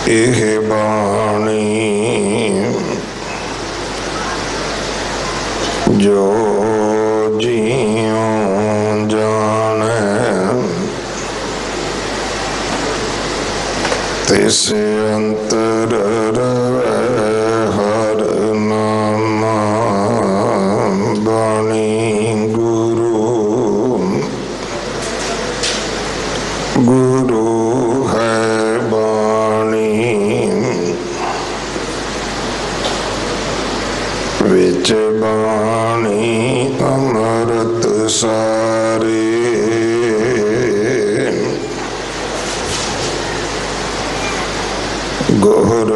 एह बाणी जो जियों जाने तिस अंतर रवै हर नामा बाणी गुरु गुरु है विच बाणी अमृत सारे गोहर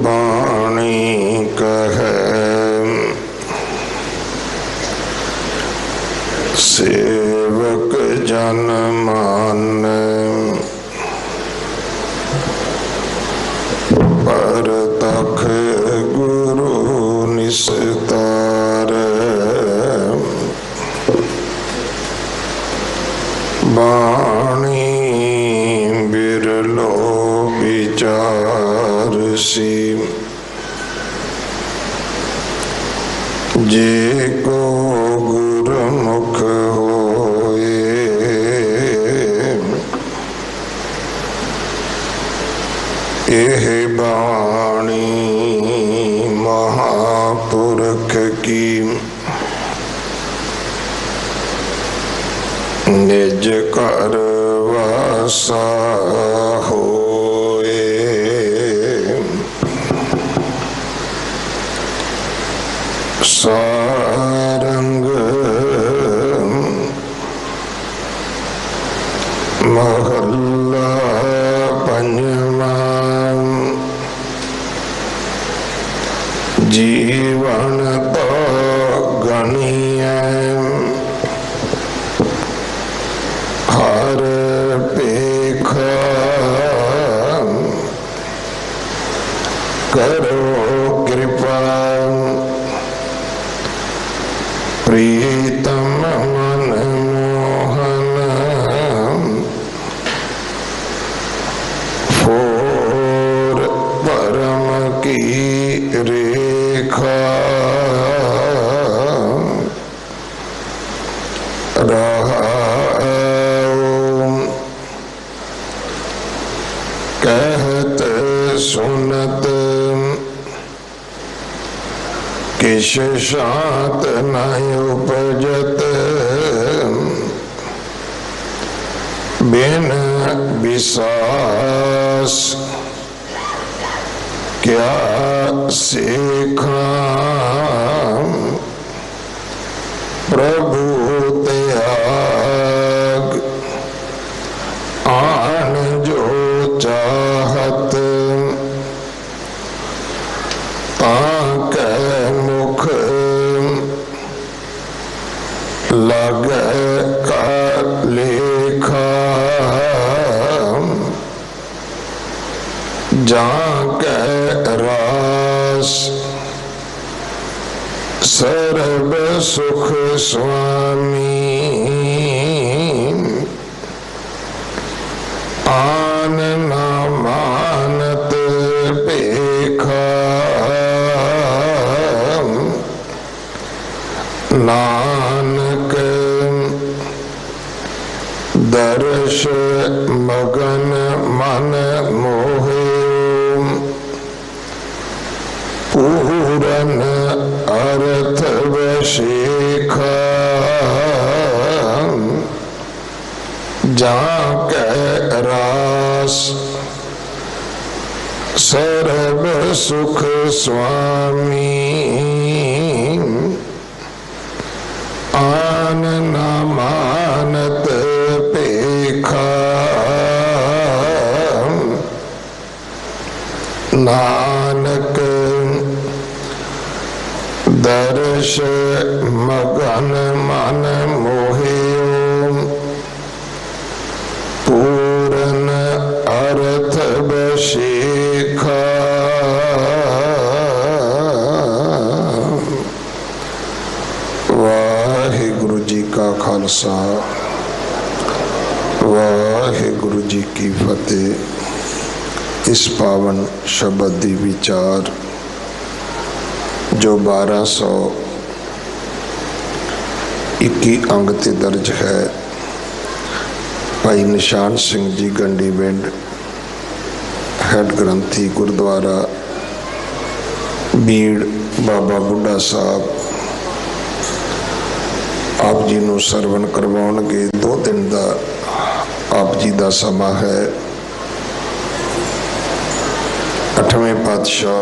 बाणी कहे सेवक जन मान पर तख गुरु निस्तार बाणी बिरलो विचार सी जे को गुरमुख होए एह बाणी महापुरख की निज कर वासा होए सारंग महल्ला पंजवा जीवन तो गणिय हर पेख करो कृपा प्रीतम मन मोहन फोर परम की रेखा रहा कहत सुनत किश शांत न उपजत बिन विश्वास क्या सीखा प्रभु त्याग आन जो चाहत ताक मुख लग का लेखा जाक रास सर्व सुख स्वामी आन न मानत पेखा नानक दर्श मगन मन मोहे पूरन अर्थ वशेखा जाक रास सर्व सुख स्वामी आन न मानत पेखा नानक दर्श मगन मन मोहे पूरन अर्थ बशेखा वाहिगुरु जी का खालसा वाहिगुरु जी की फतेह। इस पावन शब्द दी विचार जो 1221 अंग ते दर्ज है। भाई निशान सिंह जी गंडी पिंड हैड ग्रंथी गुरुद्वारा बीड़ बाबा बुढ़ा साहब आप जी नूं सरवण करवाउणगे। 2 दिन का आप जी का समा है। 8वें पातशाह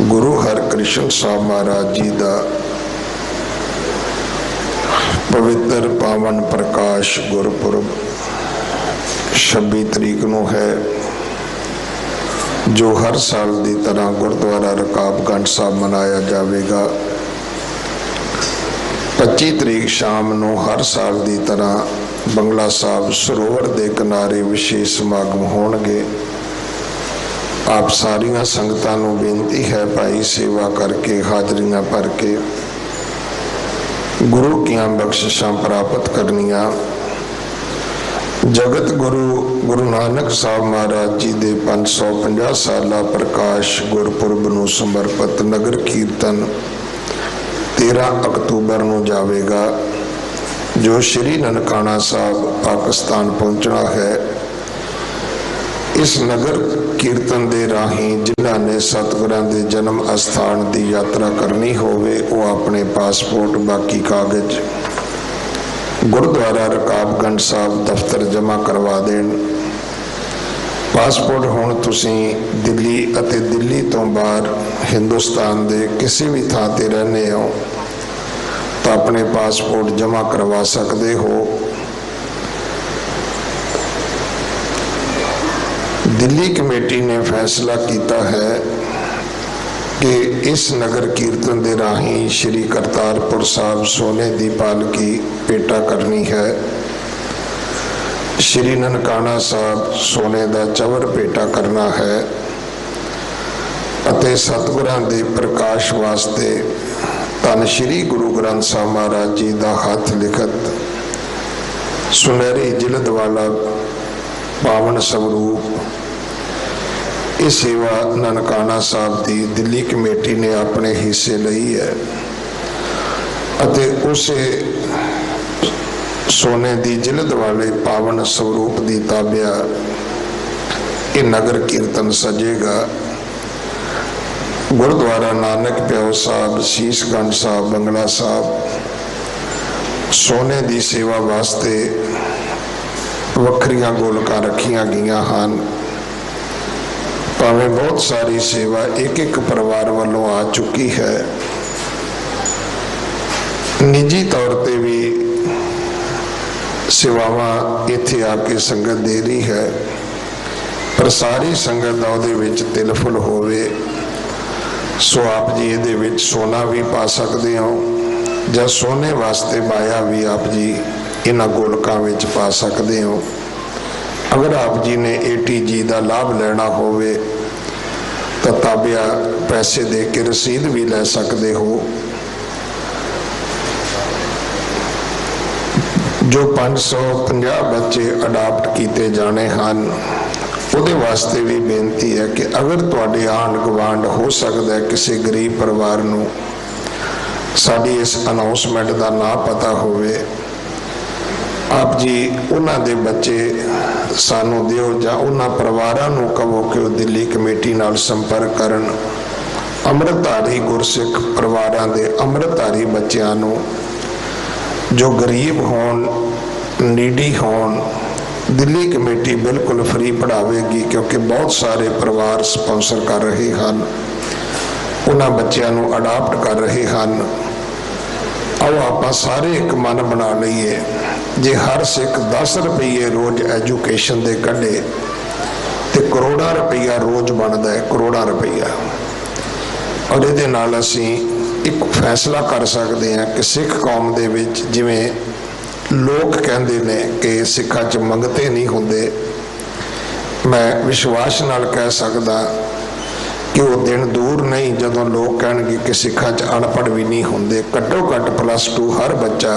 गुरु हरकृष्ण साहब महाराज जी का पवित्र पावन प्रकाश गुरपुरब 26 तरीक नूं है, जो हर साल की तरह गुरुद्वारा रकाबगंज साहब मनाया जाएगा। 25 तरीक शाम नूं हर साल की तरह बंगला साहब सरोवर के किनारे विशेष समागम होणगे। आप सारिया संगतां नूं बेनती है भाई सेवा करके हाजरियां भर के गुरु की बख्शिशां प्राप्त करनिया। जगत गुरु गुरु नानक साहब महाराज जी के 550 साला प्रकाश गुरपुरब नूं समर्पित नगर कीर्तन 13 अक्तूबर नूं जावेगा, जो श्री ननकाना साहब पाकिस्तान पहुंचना है। इस नगर कीर्तन के राही जिन्हां ने सतगुरां दे जन्म अस्थान की यात्रा करनी होवे वो अपने पासपोर्ट बाकी कागज गुरुद्वारा रकाबगंज साहब दफ्तर जमा करवा देन। पासपोर्ट हुण तुसीं दिल्ली अते दिल्ली तो बाहर हिंदुस्तान के किसी भी थां ते रहने हो तो अपने पासपोर्ट जमा करवा सकते हो। दिल्ली कमेटी ने फैसला किया है कि इस नगर कीर्तन के राही श्री करतारपुर साहब सोने की पालकी पेटा करनी है। श्री ननकाना साहब सोने का चवर पेटा करना है अते सतगुरां दे प्रकाश वास्ते धन श्री गुरु ग्रंथ साहब महाराज जी का हथ लिखत सुनहरी जिलद वाला पावन स्वरूप इस सेवा ननकाना साहब की दिल्ली कमेटी ने अपने हिस्से लई है अते उसे सोने की जिलद वाले पावन स्वरूप की ताबिया ये नगर कीर्तन सजेगा। गुरुद्वारा नानक प्याओ साहब शीशगंज साहब बंगला साहब सोने की सेवा वास्ते वखरियां गोलकां रखियां गईयां हैं। भावें बहुत सारी सेवा एक एक परिवार वालों आ चुकी है, निजी तौर पर भी सेवावां इत्थे आके संगत दे रही है, पर सारी संगत दा उहदे विच तिलफुल होवे। सो आप जी इहदे विच सोना भी पा सकते हो या सोने वास्ते माया भी आप जी इन्हां गोलकां विच पा सकते हो। अगर आप जी ने ATG का लाभ लेना होवे तो ताबिया पैसे दे के रसीद भी ले सकते हो। जो 550 बच्चे अडाप्ट किए जाने हैं उहदे वास्ते भी बेनती है कि अगर तुहाडे आंढ गवांढ हो सकता है किसी गरीब परिवार नूं साडी इस अनाउंसमेंट का ना पता होवे, आप जी उन्हां दे बच्चे सानू दिओ जां उन्हां परिवारां नूं कहो कि वो दिल्ली कमेटी नाल संपर्क करन। अमृतधारी गुरसिख परिवारां दे अमृतधारी बच्चिआं नूं जो गरीब होण नीडी होण दिल्ली कमेटी बिल्कुल फ्री पढ़ावेगी, क्योंकि बहुत सारे परिवार स्पॉन्सर कर रहे हैं, उन्हां बच्चिआं नूं अडाप्ट कर रहे हैं। आओ आपां सारे एक मन बना लईए, जे हर सिख 10 रुपये रोज एजुकेशन दे कढ़े तो करोड़ा रुपया रोज बनता है, करोड़ा रुपया। और ये नाल असीं एक फैसला कर सकते हैं कि सिख कौम दे विच जिवें लोग कहते ने कि सिखा च मंगते नहीं होंदे, मैं विश्वास नाल कह सकदा कि वो दिन दूर नहीं जदों लोग कहेंगे कि सिखा च अनपढ़ भी नहीं होंदे। घट्टो घट्ट +2 हर बच्चा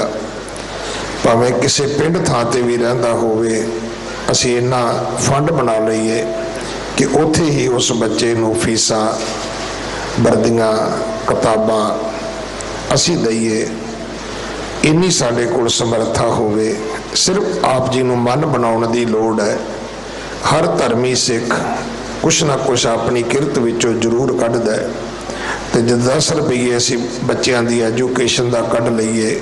भावें किसी पिंड थां ते भी रहिंदा होवे, असीं इन्ना फंड बना लईए कि उत्थे ही उस बच्चे नूं फीसां वर्दियां किताबां असीं दईए, इन्नी साडे कोल समर्था होवे। सिर्फ आप जी नूं मन बनाउण दी लोड़ है। हर धर्मी सिख कुछ ना कुछ अपनी किरत विचों जरूर कढदा है, ते जे 10 रुपये असीं बच्चों की एजुकेशन का कढ लईए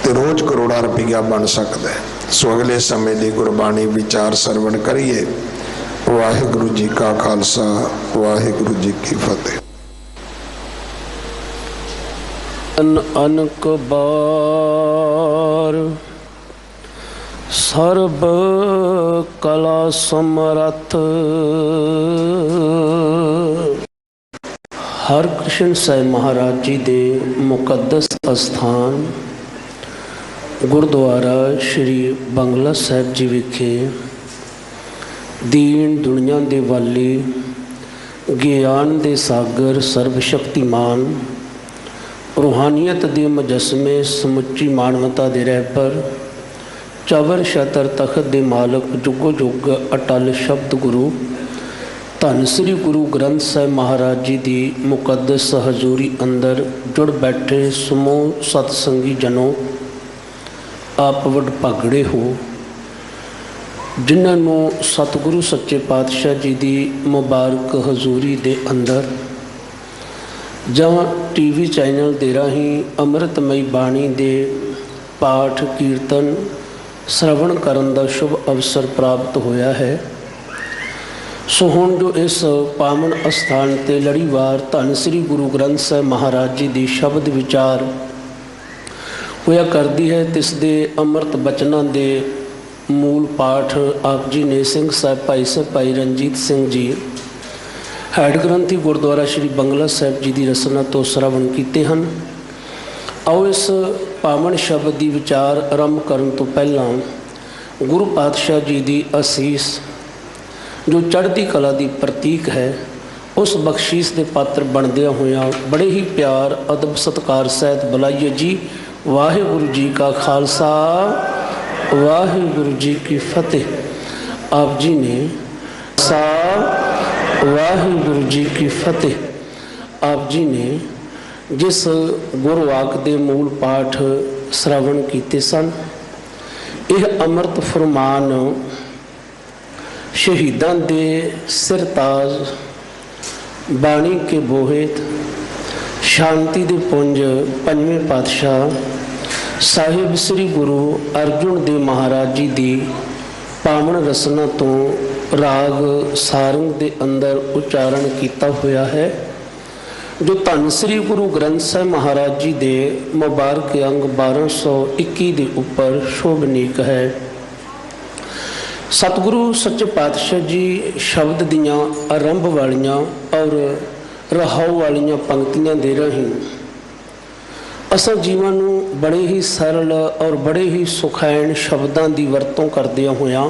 तो रोज़ करोड़ा रुपया बन सकता है। सो अगले समय की गुरबाणी विचार सरवण करिए। वाहिगुरू जी का खालसा, वाहिगुरू जी की फतेह। अनक बार सर्ब कला समरथ, हरकृष्ण साहिब महाराज जी दे मुकद्दस अस्थान गुरुद्वारा श्री बंगला साहिब जी विखे दीन दुनिया दे वाली, ज्ञान दे सागर, सर्वशक्तिमान, रूहानियत दे मुजस्मे, समुची मानवता दे रहबर, चवर छतर तखत दे मालक, जुगो जुग अटल शब्द गुरु धन श्री गुरु ग्रंथ साहिब महाराज जी की मुकद्दस हजूरी अंदर जुड़ बैठे समूह सतसंगी जनों, आप वड भागड़े हो, जिन्होंने सतगुरु सच्चे पातशाह जी की मुबारक हजूरी दे अंदर जां टीवी चैनल दे राही अमृतमई बाणी दे पाठ कीर्तन श्रवण करन दा शुभ अवसर प्राप्त होया है। सो हुण जो इस पावन अस्थान ते लड़ीवार धन श्री गुरु ग्रंथ साहिब महाराज जी की शब्द विचार होया करती है, तिस दे अमृत बचना दे मूल पाठ आप जी ने सिंह साहिब भाई साहब भाई रणजीत सिंह जी हैड ग्रंथी गुरुद्वारा श्री बंगला साहिब जी की रसना तो श्रवण किए हैं। आओ इस पावन शब्द की विचार आरंभ करने तो पहला गुरु पातशाह जी की असीस जो चढ़ती कला की प्रतीक है, उस बख्शीश के पात्र बनदिया होया बड़े ही प्यार अदब सत्कार सहित बुलाइए जी। वाहिगुरु जी का खालसा, वाहिगुरु जी की फतेह। आप जी ने सा वाहिगुरु जी की फतेह। आप जी ने जिस गुरवाक के मूल पाठ श्रवण किए सन, यह अमृत फरमान शहीदां दे सिरताज, बाणी के बोहेत, शांति दे पुंज पंजवें पातशाह साहिब श्री गुरु अर्जुन देव महाराज जी की पावन रसना तो राग सारंग के अंदर उच्चारण किया हुआ है, जो धन श्री गुरु ग्रंथ साहिब महाराज जी के मुबारक अंग 1221 के उपर शोभनीक है। सतगुरु सच्चे पातशाह जी शब्द दियाँ आरंभ वालियाँ और रहाऊ वालियाँ पंक्तियाँ दे रही असां जीवन नूं बड़े ही सरल और बड़े ही सुखैन शब्दों की वरतों करदिया होया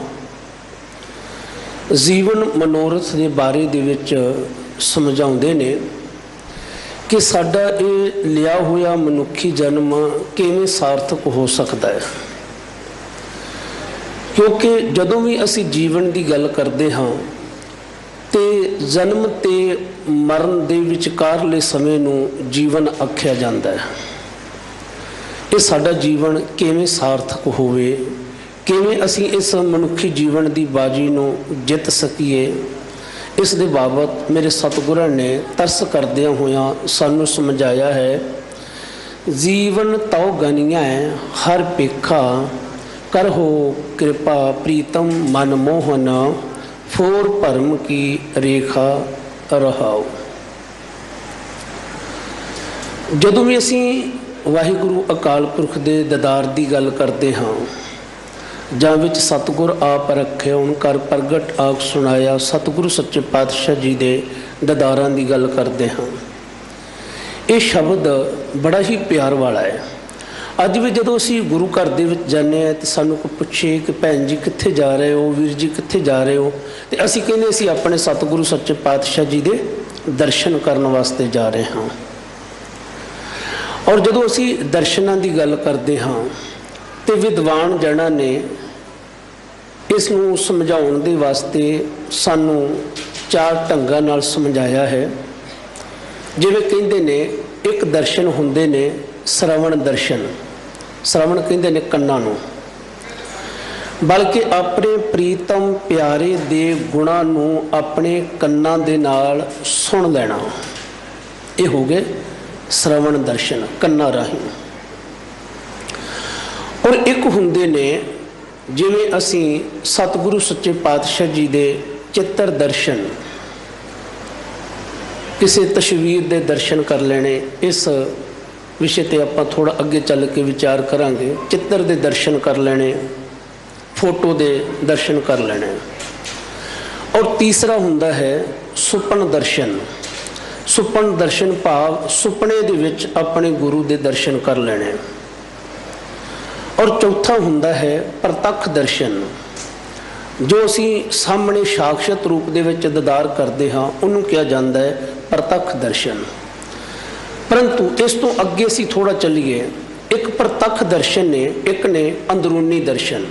जीवन मनोरथ के बारे दे विच समझाउंदे ने कि साडा ये लिया हुआ मनुखी जन्म किवें सार्थक हो सकता है। क्योंकि जदों भी असी जीवन की गल करते हाँ तो जन्म ते मरण दे विचकारले समय नूं जीवन आख्या जाता है। ये साडा जीवन किवें सार्थक होवे, किवें असी इस मनुखी जीवन की बाजी नूं जित सकीए, इस दे बाबत मेरे सतगुਰਾਂ ने तरस करदिया होया सानू समझाया है। जीवन तौ गनिया हर पेखा, कर हो कृपा प्रीतम मन मोहन, फोर भरम की रेखा रहाओ। जदों भी असी वाहिगुरु अकाल पुरख दे ददार की गल करते हाँ, जां विच सतगुर आप रखे उन कर प्रगट आख सुनाया, सतगुरु सच्चे पातशाह जी दे ददारां की गल करते हाँ। ये शब्द बड़ा ही प्यार वाला है। अज भी जदों असी गुरु घर दे विच जाने तो सानू कोई पुछे कि भैन जी कित्थे जा रहे हो, वीर जी कित्थे जा रहे हो, तो असी कहने असी अपने सतगुरु सच्चे पातशाह जी दे दर्शन करने वास्ते जा रहे हाँ। और जदों असी दर्शनां की गल करते हाँ तो विद्वान जनां ने इस नूं समझाउण दे वास्ते सानूं चार ढंगां नाल समझाया है। जिवें कहिंदे ने एक दर्शन हुंदे ने श्रवण दर्शन, श्रवण कहिंदे ने कंनां नूं, बल्कि अपने प्रीतम प्यारे दे गुणां नूं अपने कंनां दे नाल सुण लैणा, ये हो गए श्रवण दर्शन कंनां राहीं। और एक हुंदे ने जिवें असीं सतगुरु सच्चे पातशाह जी दे चित्र दर्शन, किसी तस्वीर दे दर्शन कर लेने। इस विषय ते आपां थोड़ा अगे चल के विचार करांगे। चित्र दे दर्शन कर लेने, फोटो दे दर्शन कर लेने। और तीसरा हुंदा है सुपन दर्शन। सुपन दर्शन भाव सुपने दे विच अपने गुरु दे दर्शन कर लेने। और चौथा हुंदा है प्रतख दर्शन, जो असी सामने साक्षात रूप दे विच दीदार करते हाँ, उन्होंने कहा जाता है प्रतख दर्शन। परंतु इस तो अगे असी थोड़ा चलीए, एक प्रतख दर्शन ने, एक ने अंदरूनी दर्शन,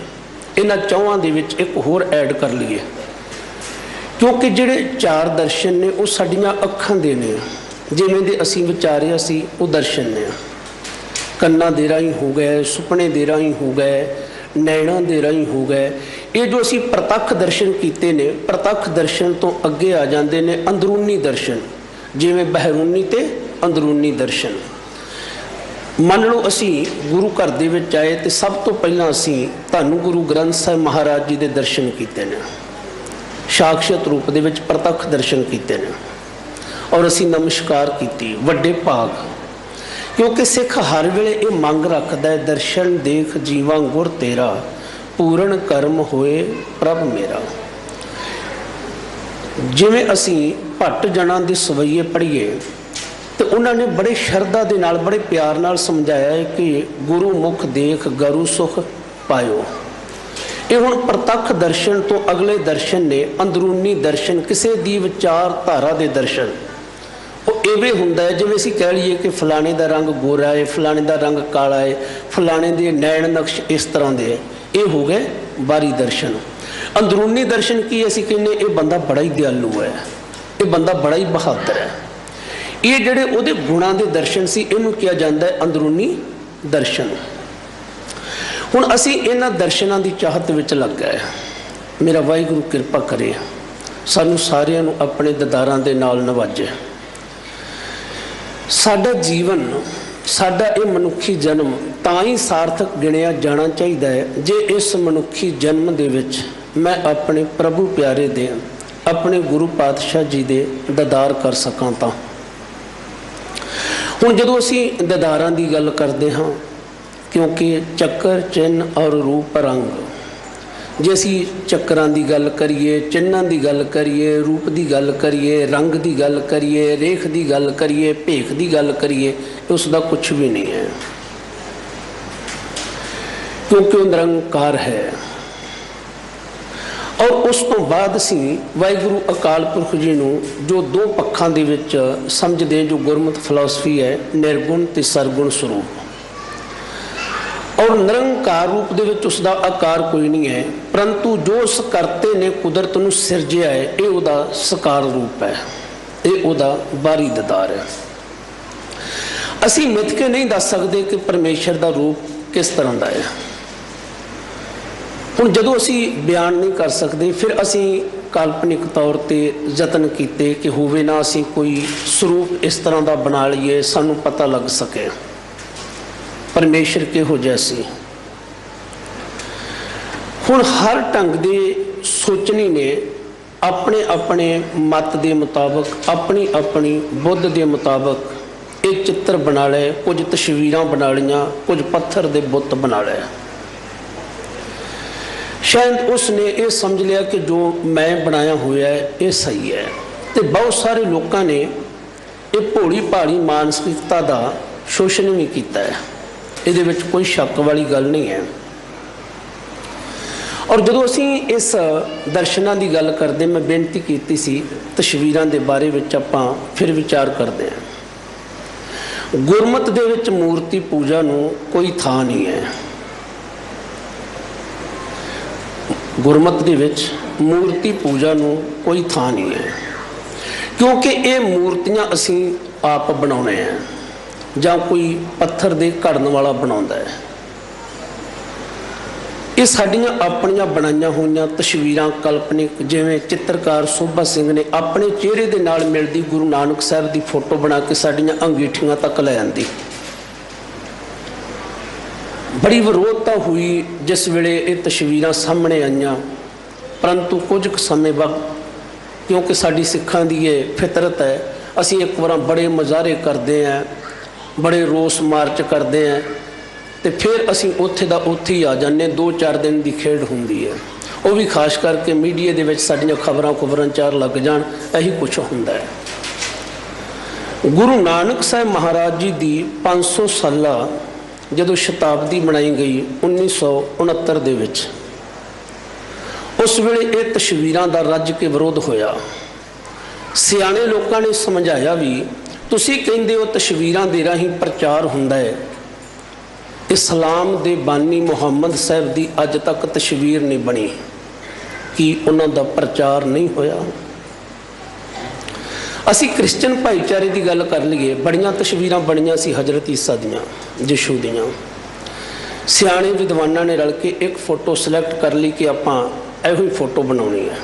इन्हां चौहां दे विच एक होर ऐड कर लीए, क्योंकि जिहड़े चार दर्शन ने वो साडियां अखां दे ने, जिवें दे असी विचारिया सी वो दर्शन ने। कन्ना दे राही हो गए, सुपने दे राही हो गए, नैणा दे राही हो गए। ये जो असी प्रतख दर्शन कीते ने, प्रतख दर्शन तो अगे आ जाते ने अंदरूनी दर्शन, जिवें बहरूनी ते अंदरूनी दर्शन। मन लो असी गुरु घर दे विच आए तो सब तो पहला असी धन गुरु ग्रंथ साहिब महाराज जी के दर्शन किए ने, साक्षात रूप दे विच प्रतख दर्शन किए ने। और असी नमस्कार की वड्डे भाग, क्योंकि सिख हर वेले ये मंग रखता है, दर्शन देख जीवा गुर तेरा, पूर्ण कर्म होए प्रभ मेरा। जिवें असी भट्ट जना दे सवैये पढ़िए तो उन्होंने बड़े शरधा दे नाल, बड़े प्यार नाल समझाया है कि गुरु मुख देख गरु सुख पायो। ये हुण प्रतख दर्शन तो अगले दर्शन ने अंदरूनी दर्शन, किसी दी विचार धारा दे दर्शन। वो इवें हुंदा है जिवें असीं कह लईए कि फलाने दा रंग गोरा है, फलाने दा रंग काला है, फलाने दे नैण नक्श इस तरह दे है। ये हो गए बारी दर्शन। अंदरूनी दर्शन की असीं कहने, ये बंदा बड़ा ही दयालु है, ये बंदा बड़ा ही बहादुर है। ये जिहड़े उहदे गुणां दे दर्शन सी, इहनूं किया जाता है अंदरूनी दर्शन। हुण असीं इन्हां दर्शनां दी चाहत विच लग गए। मेरा वाहिगुरू किरपा करे, सानूं सारिआं नूं अपने दीदारां दे नाल नवाजे। साडा जीवन, साडा ये मनुखी जन्म तां ही सार्थक गिणिया जाना चाहिए है जे इस मनुखी जन्म दे विच मैं अपने प्रभु प्यारे दे, अपने गुरु पातशाह जी दे दीदार कर सकां। तां हुण जदों असीं दीदारां दी गल करदे हां, क्योंकि चक्कर चिन्ह और रूप रंग, जे असी चक्रां दी गल करिए, चिन्हां दी गल करिए, रूप दी गल करिए, रंग दी गल करिए, रेख दी गल करिए, भेख दी गल करिए, उसका कुछ भी नहीं है, क्योंकि वो निरंकार है। और उस तो बाद असी वाहिगुरू अकाल पुरख जी नूं जो दो पक्षां दे विच समझदे, जो गुरमत फिलासफी है, निर्गुण ते सरगुण स्वरूप। और निरंकार रूप दे विच उसका आकार कोई नहीं है, परंतु जो उस करते ने कुदरत नूं सिरजिया है, ये उहदा साकार रूप है, ये उहदा बारी दीदार है। असी मिथ के नहीं दस सकते कि परमेश्वर का रूप किस तरह का है। हुण जदों असी बयान नहीं कर सकते, फिर असी काल्पनिक तौर पर यतन किए कि होवे ना असी कोई स्वरूप इस तरह का बना लीए, सानूं पता लग सके परमेश्वर किहो जैसी। हुण हर ढंग दे सोचनी ने अपने अपने मत के मुताबक, अपनी अपनी बुद्ध के मुताबक एक चित्र बना लिया, कुछ तस्वीरां बना लिया, कुछ पत्थर के बुत बना लिया। शायद उसने ये समझ लिया कि जो मैं बनाया हुआ है ये सही है। तो बहुत सारे लोगों ने ये भोली भाली मानसिकता का शोषण भी किया है, ये कोई शक वाली गल नहीं है। और जो असी इस दर्शनों की गल करते, मैं बेनती की सी तस्वीरों के बारे में आपां फिर विचार करते हैं। गुरमत दे विच मूर्ति पूजा नूं कोई थां नहीं है। ਗੁਰਮਤਿ ਦੇ ਵਿੱਚ ਮੂਰਤੀ ਪੂਜਾ ਨੂੰ ਕੋਈ ਥਾਂ ਨਹੀਂ ਹੈ, ਕਿਉਂਕਿ ਇਹ ਮੂਰਤੀਆਂ ਅਸੀਂ ਆਪ ਬਣਾਉਂਦੇ ਹਾਂ ਜਾਂ ਕੋਈ ਪੱਥਰ ਦੇ ਘੜਨ ਵਾਲਾ ਬਣਾਉਂਦਾ ਹੈ। ਇਹ ਸਾਡੀਆਂ ਆਪਣੀਆਂ ਬਣਾਈਆਂ ਹੋਈਆਂ ਤਸਵੀਰਾਂ ਕਲਪਨਿਕ, ਜਿਵੇਂ ਚਿੱਤਰਕਾਰ ਸੋਭਾ ਸਿੰਘ ਨੇ ਆਪਣੇ ਚਿਹਰੇ ਦੇ ਨਾਲ ਮਿਲਦੀ ਗੁਰੂ ਨਾਨਕ ਸਾਹਿਬ ਦੀ ਫੋਟੋ ਬਣਾ ਕੇ ਸਾਡੀਆਂ ਅੰਗੀਠੀਆਂ ਤੱਕ ਲੈ ਆਂਦੀ। ਬੜੀ ਵਿਰੋਧਤਾ ਹੋਈ ਜਿਸ ਵੇਲੇ ਇਹ ਤਸਵੀਰਾਂ ਸਾਹਮਣੇ ਆਈਆਂ, ਪਰੰਤੂ ਕੁਝ ਕੁ ਸਮੇਂ ਬਾਅਦ, ਕਿਉਂਕਿ ਸਾਡੀ ਸਿੱਖਾਂ ਦੀ ਇਹ ਫਿਤਰਤ ਹੈ, ਅਸੀਂ ਇੱਕ ਵਾਰ ਬੜੇ ਮੁਜ਼ਾਹਰੇ ਕਰਦੇ ਹਾਂ, ਬੜੇ ਰੋਸ ਮਾਰਚ ਕਰਦੇ ਹਾਂ, ਤੇ ਫਿਰ ਅਸੀਂ ਉੱਥੇ ਦਾ ਉੱਥੇ ਹੀ ਆ ਜਾਂਦੇ। 2-4 ਦਿਨ ਦੀ ਖੇਡ ਹੁੰਦੀ ਹੈ, ਉਹ ਵੀ ਖਾਸ ਕਰਕੇ ਮੀਡੀਆ ਦੇ ਵਿੱਚ ਸਾਡੀਆਂ ਖਬਰਾਂ ਚਾਰ ਲੱਗ ਜਾਣ, ਇਹੀ ਕੁਛ ਹੁੰਦਾ ਹੈ। ਗੁਰੂ ਨਾਨਕ ਸਾਹਿਬ ਮਹਾਰਾਜ ਜੀ ਦੀ 500 ਸਾਲਾ ਜਦੋਂ ਸ਼ਤਾਬਦੀ ਮਨਾਈ ਗਈ 1969 ਦੇ ਵਿੱਚ, ਉਸ ਵੇਲੇ ਇਹ ਤਸਵੀਰਾਂ ਦਾ ਰੱਜ ਕੇ ਵਿਰੋਧ ਹੋਇਆ। ਸਿਆਣੇ ਲੋਕਾਂ ਨੇ ਸਮਝਾਇਆ ਵੀ ਤੁਸੀਂ ਕਹਿੰਦੇ ਹੋ ਤਸਵੀਰਾਂ ਦੇ ਰਾਹੀਂ ਪ੍ਰਚਾਰ ਹੁੰਦਾ ਹੈ, ਇਸਲਾਮ ਦੇ ਬਾਨੀ ਮੁਹੰਮਦ ਸਾਹਿਬ ਦੀ ਅੱਜ ਤੱਕ ਤਸਵੀਰ ਨਹੀਂ ਬਣੀ, ਕਿ ਉਹਨਾਂ ਦਾ ਪ੍ਰਚਾਰ ਨਹੀਂ ਹੋਇਆ? ਅਸੀਂ ਕ੍ਰਿਸਚਨ ਭਾਈਚਾਰੇ ਦੀ ਗੱਲ ਕਰ ਲਈਏ, ਬੜੀਆਂ ਤਸਵੀਰਾਂ ਬਣੀਆਂ ਸੀ ਹਜ਼ਰਤ ਈਸਾ ਦੀਆਂ, ਯਿਸੂ ਦੀਆਂ। ਸਿਆਣੇ ਵਿਦਵਾਨਾਂ ਨੇ ਰਲ ਕੇ ਇੱਕ ਫੋਟੋ ਸਿਲੈਕਟ ਕਰ ਲਈ ਕਿ ਆਪਾਂ ਇਹੋ ਹੀ ਫੋਟੋ ਬਣਾਉਣੀ ਹੈ।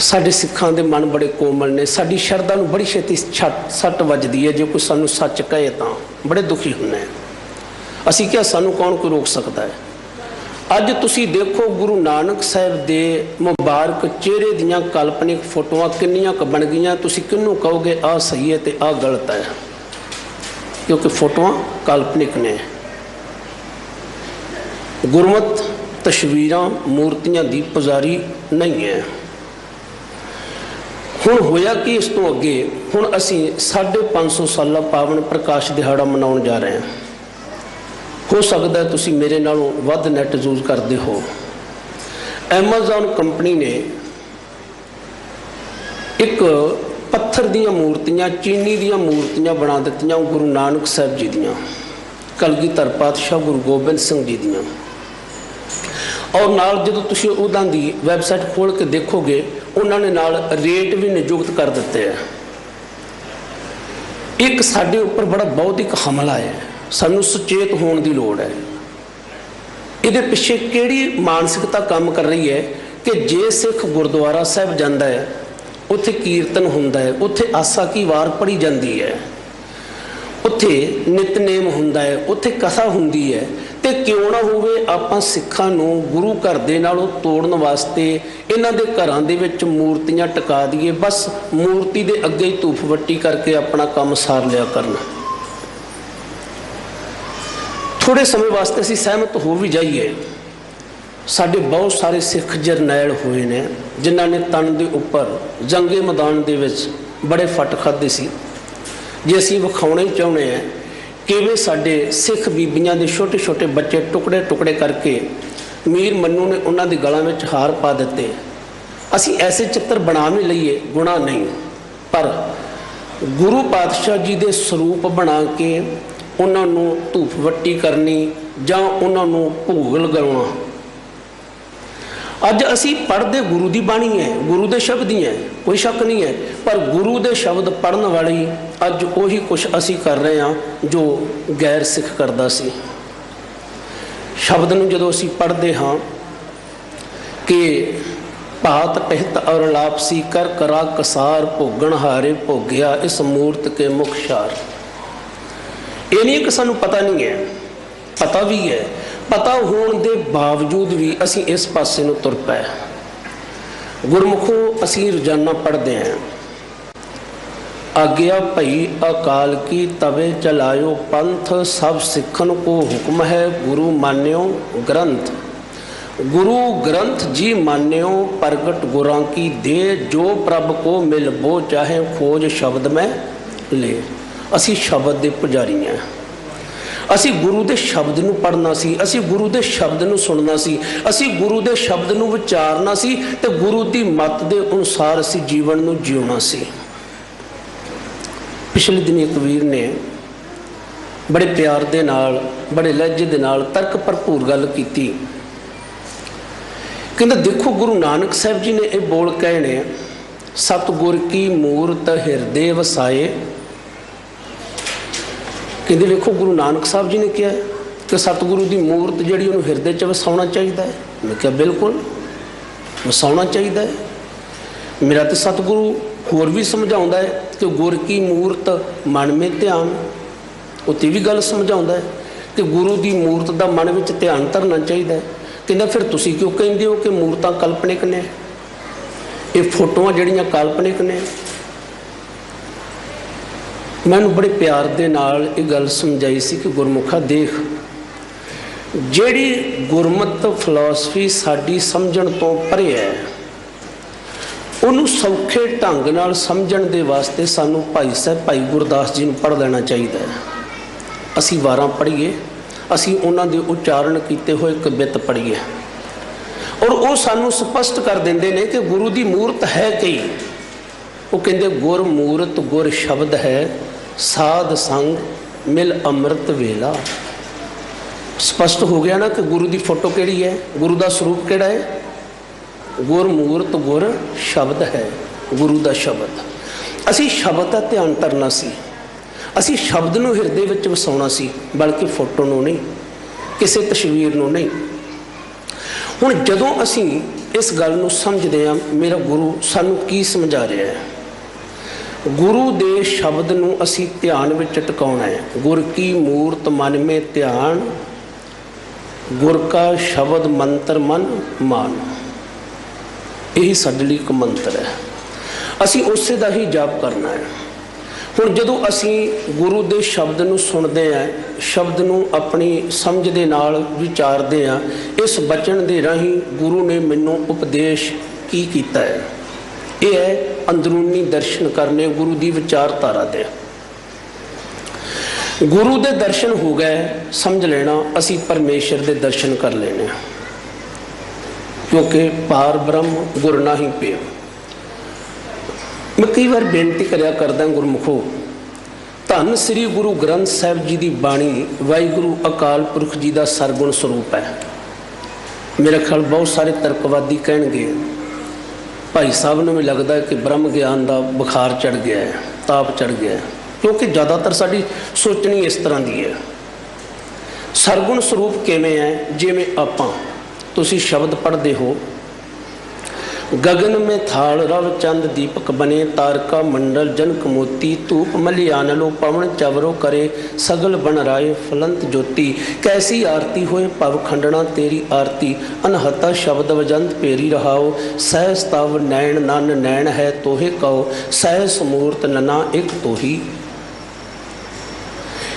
ਸਾਡੇ ਸਿੱਖਾਂ ਦੇ ਮਨ ਬੜੇ ਕੋਮਲ ਨੇ, ਸਾਡੀ ਸ਼ਰਧਾ ਨੂੰ ਬੜੀ ਛੇਤੀ ਸੱਟ ਵੱਜਦੀ ਹੈ। ਜੇ ਕੋਈ ਸਾਨੂੰ ਸੱਚ ਕਹੇ ਤਾਂ ਬੜੇ ਦੁਖੀ ਹੁੰਦੇ ਹਾਂ। ਅਸੀਂ ਕਿਹਾ ਸਾਨੂੰ ਕੌਣ ਕੋਈ ਰੋਕ ਸਕਦਾ ਹੈ? ਅੱਜ ਤੁਸੀਂ ਦੇਖੋ ਗੁਰੂ ਨਾਨਕ ਸਾਹਿਬ ਦੇ ਮੁਬਾਰਕ ਚਿਹਰੇ ਦੀਆਂ ਕਾਲਪਨਿਕ ਫੋਟੋਆਂ ਕਿੰਨੀਆਂ ਕੁ ਬਣ ਗਈਆਂ। ਤੁਸੀਂ ਕਿਹਨੂੰ ਕਹੋਗੇ ਆਹ ਸਹੀ ਹੈ ਤੇ ਆਹ ਗਲਤ ਹੈ, ਕਿਉਂਕਿ ਫੋਟੋਆਂ ਕਾਲਪਨਿਕ ਨੇ। ਗੁਰਮਤਿ ਤਸਵੀਰਾਂ ਮੂਰਤੀਆਂ ਦੀ ਪੁਜਾਰੀ ਨਹੀਂ ਹੈ। ਹੁਣ ਹੋਇਆ ਕਿ ਇਸ ਤੋਂ ਅੱਗੇ ਹੁਣ ਅਸੀਂ 550 ਸਾਲਾ ਪਾਵਨ ਪ੍ਰਕਾਸ਼ ਦਿਹਾੜਾ ਮਨਾਉਣ ਜਾ ਰਹੇ ਹਾਂ। ਹੋ ਸਕਦਾ ਤੁਸੀਂ ਮੇਰੇ ਨਾਲੋਂ ਵੱਧ ਨੈਟ ਯੂਜ਼ ਕਰਦੇ ਹੋ। ਐਮਾਜ਼ੋਨ ਕੰਪਨੀ ਨੇ ਇੱਕ ਪੱਥਰ ਦੀਆਂ ਮੂਰਤੀਆਂ, ਚੀਨੀ ਦੀਆਂ ਮੂਰਤੀਆਂ ਬਣਾ ਦਿੱਤੀਆਂ ਗੁਰੂ ਨਾਨਕ ਸਾਹਿਬ ਜੀ ਦੀਆਂ, ਕਲਗੀਧਰ ਪਾਤਸ਼ਾਹ ਗੁਰੂ ਗੋਬਿੰਦ ਸਿੰਘ ਜੀ ਦੀਆਂ। ਔਰ ਨਾਲ ਜਦੋਂ ਤੁਸੀਂ ਉਹਨਾਂ ਦੀ ਵੈਬਸਾਈਟ ਖੋਲ੍ਹ ਕੇ ਦੇਖੋਗੇ, ਉਹਨਾਂ ਨੇ ਨਾਲ ਰੇਟ ਵੀ ਨਿਯੁਕਤ ਕਰ ਦਿੱਤੇ ਹੈ। ਇੱਕ ਸਾਡੇ ਉੱਪਰ ਬੜਾ ਬੌਧਿਕ ਹਮਲਾ ਹੈ, ਸਾਨੂੰ ਸੁਚੇਤ ਹੋਣ ਦੀ ਲੋੜ ਹੈ। ਇਹਦੇ ਪਿੱਛੇ ਕਿਹੜੀ ਮਾਨਸਿਕਤਾ ਕੰਮ ਕਰ ਰਹੀ ਹੈ ਕਿ ਜੇ ਸਿੱਖ ਗੁਰਦੁਆਰਾ ਸਾਹਿਬ ਜਾਂਦਾ ਹੈ, ਉੱਥੇ ਕੀਰਤਨ ਹੁੰਦਾ ਹੈ, ਉੱਥੇ ਆਸਾ ਕੀ ਵਾਰ ਪੜ੍ਹੀ ਜਾਂਦੀ ਹੈ, ਉੱਥੇ ਨਿਤਨੇਮ ਹੁੰਦਾ ਹੈ, ਉੱਥੇ ਕਥਾ ਹੁੰਦੀ ਹੈ, ਤੇ ਕਿਉਂ ਨਾ ਹੋਵੇ ਆਪਾਂ ਸਿੱਖਾਂ ਨੂੰ ਗੁਰੂ ਘਰ ਦੇ ਨਾਲੋਂ ਤੋੜਨ ਵਾਸਤੇ ਇਹਨਾਂ ਦੇ ਘਰਾਂ ਦੇ ਵਿੱਚ ਮੂਰਤੀਆਂ ਟਿਕਾ ਦਈਏ। ਬਸ ਮੂਰਤੀ ਦੇ ਅੱਗੇ ਹੀ ਧੂਫ ਵੱਟੀ ਕਰਕੇ ਆਪਣਾ ਕੰਮ ਸਾਰ ਲਿਆ ਕਰਨਾ। ਥੋੜੇ ਸਮੇਂ ਵਾਸਤੇ ਅਸੀਂ ਸਹਿਮਤ ਹੋ ਵੀ ਜਾਈਏ। ਸਾਡੇ ਬਹੁਤ ਸਾਰੇ ਸਿੱਖ ਜਰਨੈਲ ਹੋਏ ਨੇ ਜਿਨ੍ਹਾਂ ਨੇ ਤਨ ਦੇ ਉੱਪਰ ਜੰਗੇ ਮੈਦਾਨ ਦੇ ਵਿੱਚ ਬੜੇ ਫੱਟ ਖਾਧੇ ਸੀ। ਜੇ ਅਸੀਂ ਵਿਖਾਉਣਾ ਹੀ ਚਾਹੁੰਦੇ ਹਾਂ ਕਿਵੇਂ ਸਾਡੇ ਸਿੱਖ ਬੀਬੀਆਂ ਦੇ ਛੋਟੇ ਛੋਟੇ ਬੱਚੇ ਟੁਕੜੇ ਟੁਕੜੇ ਕਰਕੇ ਮੀਰ ਮੰਨੂ ਨੇ ਉਹਨਾਂ ਦੇ ਗਲਾਂ ਵਿੱਚ ਹਾਰ ਪਾ ਦਿੱਤੇ, ਅਸੀਂ ਐਸੇ ਚਿੱਤਰ ਬਣਾ ਵੀ ਲਈਏ, ਗੁਨਾਹ ਨਹੀਂ। ਪਰ ਗੁਰੂ ਪਾਤਸ਼ਾਹ ਜੀ ਦੇ ਸਰੂਪ ਬਣਾ ਕੇ ਉਹਨਾਂ ਨੂੰ ਧੂਫ ਵੱਟੀ ਕਰਨੀ ਜਾਂ ਉਹਨਾਂ ਨੂੰ ਭੋਗ ਲਗਾਉਣਾ, ਅੱਜ ਅਸੀਂ ਪੜ੍ਹਦੇ ਗੁਰੂ ਦੀ ਬਾਣੀ ਹੈ, ਗੁਰੂ ਦੇ ਸ਼ਬਦ ਹੀ ਹੈ, ਕੋਈ ਸ਼ੱਕ ਨਹੀਂ ਹੈ। ਪਰ ਗੁਰੂ ਦੇ ਸ਼ਬਦ ਪੜ੍ਹਨ ਵਾਲੀ ਅੱਜ ਉਹੀ ਕੁਛ ਅਸੀਂ ਕਰ ਰਹੇ ਹਾਂ ਜੋ ਗੈਰ ਸਿੱਖ ਕਰਦਾ ਸੀ। ਸ਼ਬਦ ਨੂੰ ਜਦੋਂ ਅਸੀਂ ਪੜ੍ਹਦੇ ਹਾਂ ਕਿ ਭਾਤ ਪਹਿਤ ਔਰ ਲਾਪਸੀ ਕਰ ਕਰਾ ਕਸਾਰ ਭੋਗਣ ਹਾਰੇ ਭੋਗਿਆ ਇਸ ਮੂਰਤ ਕੇ ਮੁਖਸ਼ਾਰ। ਇਹ ਨਹੀਂ ਕਿ ਸਾਨੂੰ ਪਤਾ ਨਹੀਂ ਹੈ, ਪਤਾ ਵੀ ਹੈ। ਪਤਾ ਹੋਣ ਦੇ ਬਾਵਜੂਦ ਵੀ ਅਸੀਂ ਇਸ ਪਾਸੇ ਨੂੰ ਤੁਰ ਪਏ। ਗੁਰਮੁਖੋ ਅਸੀਂ ਰੋਜ਼ਾਨਾ ਪੜ੍ਹਦੇ ਹਾਂ, ਆਗਿਆ ਭਈ ਅਕਾਲ ਕੀ ਤਵੇ ਚਲਾਇਓ ਪੰਥ ਸਭ ਸਿੱਖਣ ਕੋ ਹੁਕਮ ਹੈ ਗੁਰੂ ਮਾਨਿਓ ਗ੍ਰੰਥ। ਗੁਰੂ ਗ੍ਰੰਥ ਜੀ ਮਾਨਿਓ ਪ੍ਰਗਟ ਗੁਰਾਂ ਕੀ ਦੇ ਜੋ ਪ੍ਰਭ ਕੋ ਮਿਲ ਬੋ ਚਾਹੇ ਖੋਜ ਸ਼ਬਦ ਮੈਂ ਲੈ। ਅਸੀਂ ਸ਼ਬਦ ਦੇ ਪੁਜਾਰੀ ਹਾਂ। ਅਸੀਂ ਗੁਰੂ ਦੇ ਸ਼ਬਦ ਨੂੰ ਪੜ੍ਹਨਾ ਸੀ, ਅਸੀਂ ਗੁਰੂ ਦੇ ਸ਼ਬਦ ਨੂੰ ਸੁਣਨਾ ਸੀ, ਅਸੀਂ ਗੁਰੂ ਦੇ ਸ਼ਬਦ ਨੂੰ ਵਿਚਾਰਨਾ ਸੀ ਤੇ ਗੁਰੂ ਦੀ ਮੱਤ ਦੇ ਅਨੁਸਾਰ ਅਸੀਂ ਜੀਵਨ ਨੂੰ ਜਿਉਣਾ ਸੀ। ਪਿਛਲੇ ਦਿਨ ਇੱਕ ਵੀਰ ਨੇ ਬੜੇ ਪਿਆਰ ਦੇ ਨਾਲ, ਬੜੇ ਲਹਿਜੇ ਦੇ ਨਾਲ ਤਰਕ ਭਰਪੂਰ ਗੱਲ ਕੀਤੀ ਕਹਿੰਦਾ ਦੇਖੋ ਗੁਰੂ ਨਾਨਕ ਸਾਹਿਬ ਜੀ ਨੇ ਇਹ ਬੋਲ ਕਹੇ ਨੇ, ਸਤਿਗੁਰ ਕੀ ਮੂਰਤ ਹਿਰਦੇ ਵਸਾਏ। ਕਹਿੰਦੇ ਵੇਖੋ ਗੁਰੂ ਨਾਨਕ ਸਾਹਿਬ ਜੀ ਨੇ ਕਿਹਾ ਕਿ ਸਤਿਗੁਰੂ ਦੀ ਮੂਰਤ ਜਿਹੜੀ ਉਹਨੂੰ ਹਿਰਦੇ 'ਚ ਵਸਾਉਣਾ ਚਾਹੀਦਾ ਹੈ। ਮੈਂ ਕਿਹਾ ਬਿਲਕੁਲ ਵਸਾਉਣਾ ਚਾਹੀਦਾ ਹੈ। ਮੇਰਾ ਤਾਂ ਸਤਿਗੁਰੂ ਹੋਰ ਵੀ ਸਮਝਾਉਂਦਾ ਹੈ ਕਿ ਗੁਰ ਕੀ ਮੂਰਤ ਮਨ ਮੇ ਧਿਆਨ, ਉੱਤੇ ਵੀ ਗੱਲ ਸਮਝਾਉਂਦਾ ਹੈ ਕਿ ਗੁਰੂ ਦੀ ਮੂਰਤ ਦਾ ਮਨ ਵਿੱਚ ਧਿਆਨ ਧਰਨਾ ਚਾਹੀਦਾ ਹੈ। ਕਹਿੰਦਾ ਫਿਰ ਤੁਸੀਂ ਕਿਉਂ ਕਹਿੰਦੇ ਹੋ ਕਿ ਮੂਰਤਾਂ ਕਾਲਪਨਿਕ ਨੇ, ਇਹ ਫੋਟੋਆਂ ਜਿਹੜੀਆਂ ਕਾਲਪਨਿਕ ਨੇ। ਮੈਨੂੰ ਬੜੇ ਪਿਆਰ ਦੇ ਨਾਲ ਇਹ ਗੱਲ ਸਮਝਾਈ ਸੀ ਕਿ ਗੁਰਮੁਖਾ ਦੇਖ, ਜਿਹੜੀ ਗੁਰਮਤਿ ਫਿਲਾਸਫੀ ਸਾਡੀ ਸਮਝਣ ਤੋਂ ਪਰੇ ਹੈ, ਉਹਨੂੰ ਸੌਖੇ ਢੰਗ ਨਾਲ ਸਮਝਣ ਦੇ ਵਾਸਤੇ ਸਾਨੂੰ ਭਾਈ ਸਾਹਿਬ ਭਾਈ ਗੁਰਦਾਸ ਜੀ ਨੂੰ ਪੜ੍ਹ ਲੈਣਾ ਚਾਹੀਦਾ ਹੈ। ਅਸੀਂ ਵਾਰਾਂ ਪੜ੍ਹੀਏ, ਅਸੀਂ ਉਹਨਾਂ ਦੇ ਉਚਾਰਨ ਕੀਤੇ ਹੋਏ ਕਵਿਤ ਪੜ੍ਹੀਏ, ਔਰ ਉਹ ਸਾਨੂੰ ਸਪਸ਼ਟ ਕਰ ਦਿੰਦੇ ਨੇ ਕਿ ਗੁਰੂ ਦੀ ਮੂਰਤ ਹੈ ਕੀ। ਉਹ ਕਹਿੰਦੇ ਗੁਰ ਮੂਰਤ ਗੁਰ ਸ਼ਬਦ ਹੈ, ਸਾਧ ਸੰਗ ਮਿਲ ਅੰਮ੍ਰਿਤ ਵੇਲਾ। ਸਪਸ਼ਟ ਹੋ ਗਿਆ ਨਾ ਕਿ ਗੁਰੂ ਦੀ ਫੋਟੋ ਕਿਹੜੀ ਹੈ, ਗੁਰੂ ਦਾ ਸਰੂਪ ਕਿਹੜਾ ਹੈ। ਗੁਰ ਮੂਰਤ ਗੁਰ ਸ਼ਬਦ ਹੈ, ਗੁਰੂ ਦਾ ਸ਼ਬਦ। ਅਸੀਂ ਸ਼ਬਦ ਦਾ ਧਿਆਨ ਧਰਨਾ ਸੀ, ਅਸੀਂ ਸ਼ਬਦ ਨੂੰ ਹਿਰਦੇ ਵਿੱਚ ਵਸਾਉਣਾ ਸੀ, ਬਲਕਿ ਫੋਟੋ ਨੂੰ ਨਹੀਂ, ਕਿਸੇ ਤਸਵੀਰ ਨੂੰ ਨਹੀਂ। ਹੁਣ ਜਦੋਂ ਅਸੀਂ ਇਸ ਗੱਲ ਨੂੰ ਸਮਝਦੇ ਹਾਂ, ਮੇਰਾ ਗੁਰੂ ਸਾਨੂੰ ਕੀ ਸਮਝਾ ਰਿਹਾ ਹੈ। ਗੁਰੂ ਦੇ ਸ਼ਬਦ ਨੂੰ ਅਸੀਂ ਧਿਆਨ ਵਿੱਚ ਟਿਕਾਉਣਾ ਹੈ। ਗੁਰ ਕੀ ਮੂਰਤ ਮਨ ਮੇ ਧਿਆਨ, ਗੁਰ ਕਾ ਸ਼ਬਦ ਮੰਤਰ ਮਨ ਮਾਨ। ਇਹੀ ਸਾਡੇ ਲਈ ਇੱਕ ਮੰਤਰ ਹੈ, ਅਸੀਂ ਉਸੇ ਦਾ ਹੀ ਜਾਪ ਕਰਨਾ ਹੈ। ਹੁਣ ਜਦੋਂ ਅਸੀਂ ਗੁਰੂ ਦੇ ਸ਼ਬਦ ਨੂੰ ਸੁਣਦੇ ਹਾਂ, ਸ਼ਬਦ ਨੂੰ ਆਪਣੀ ਸਮਝ ਦੇ ਨਾਲ ਵਿਚਾਰਦੇ ਹਾਂ, ਇਸ ਬਚਨ ਦੇ ਰਾਹੀਂ ਗੁਰੂ ਨੇ ਮੈਨੂੰ ਉਪਦੇਸ਼ ਕੀ ਕੀਤਾ ਹੈ। ਇਹ ਹੈ ਅੰਦਰੂਨੀ ਦਰਸ਼ਨ ਕਰਨੇ ਗੁਰੂ ਦੀ ਵਿਚਾਰਧਾਰਾ ਦੇ। ਗੁਰੂ ਦੇ ਦਰਸ਼ਨ ਹੋ ਗਏ, ਸਮਝ ਲੈਣਾ ਅਸੀਂ ਪਰਮੇਸ਼ਰ ਦੇ ਦਰਸ਼ਨ ਕਰ ਲੈਣੇ, ਕਿਉਂਕਿ ਪਾਰ ਬ੍ਰਹਮ ਗੁਰ ਨਾਹੀਂ ਪਿਆ। ਮੈਂ ਕਈ ਵਾਰ ਬੇਨਤੀ ਕਰਿਆ ਕਰਦਾ ਗੁਰਮੁਖੋ, ਧੰਨ ਸ੍ਰੀ ਗੁਰੂ ਗ੍ਰੰਥ ਸਾਹਿਬ ਜੀ ਦੀ ਬਾਣੀ ਵਾਹਿਗੁਰੂ ਅਕਾਲ ਪੁਰਖ ਜੀ ਦਾ ਸਰਗੁਣ ਸਰੂਪ ਹੈ। ਮੇਰੇ ਖਿਆਲ ਬਹੁਤ ਸਾਰੇ ਤਰਕਵਾਦੀ ਕਹਿਣਗੇ ਭਾਈ ਸਾਹਿਬ ਨੂੰ ਵੀ ਲੱਗਦਾ ਕਿ ਬ੍ਰਹਮ ਗਿਆਨ ਦਾ ਬੁਖਾਰ ਚੜ ਗਿਆ ਹੈ, ਤਾਪ ਚੜ ਗਿਆ ਹੈ, ਕਿਉਂਕਿ ਜ਼ਿਆਦਾਤਰ ਸਾਡੀ ਸੋਚਣੀ ਇਸ ਤਰ੍ਹਾਂ ਦੀ ਹੈ। ਸਰਗੁਣ ਸਰੂਪ ਕਿਵੇਂ ਹੈ? ਜਿਵੇਂ ਆਪਾਂ ਤੁਸੀਂ ਸ਼ਬਦ ਪੜ੍ਹਦੇ ਹੋ, ਗगन में थाल रव चंद दीपक बने, तारका मंडल जनक मोती, धूप मलियानलो पवन चवरो करे, सगल बन राय फलंत ज्योति। कैसी आरती होए पव खंडना तेरी आरती, अनहता शब्द वजंत पेरी रहाओ, सहस तव नैन नन नैन है तोहे कहो, सहस मूर्त नना एक तोही।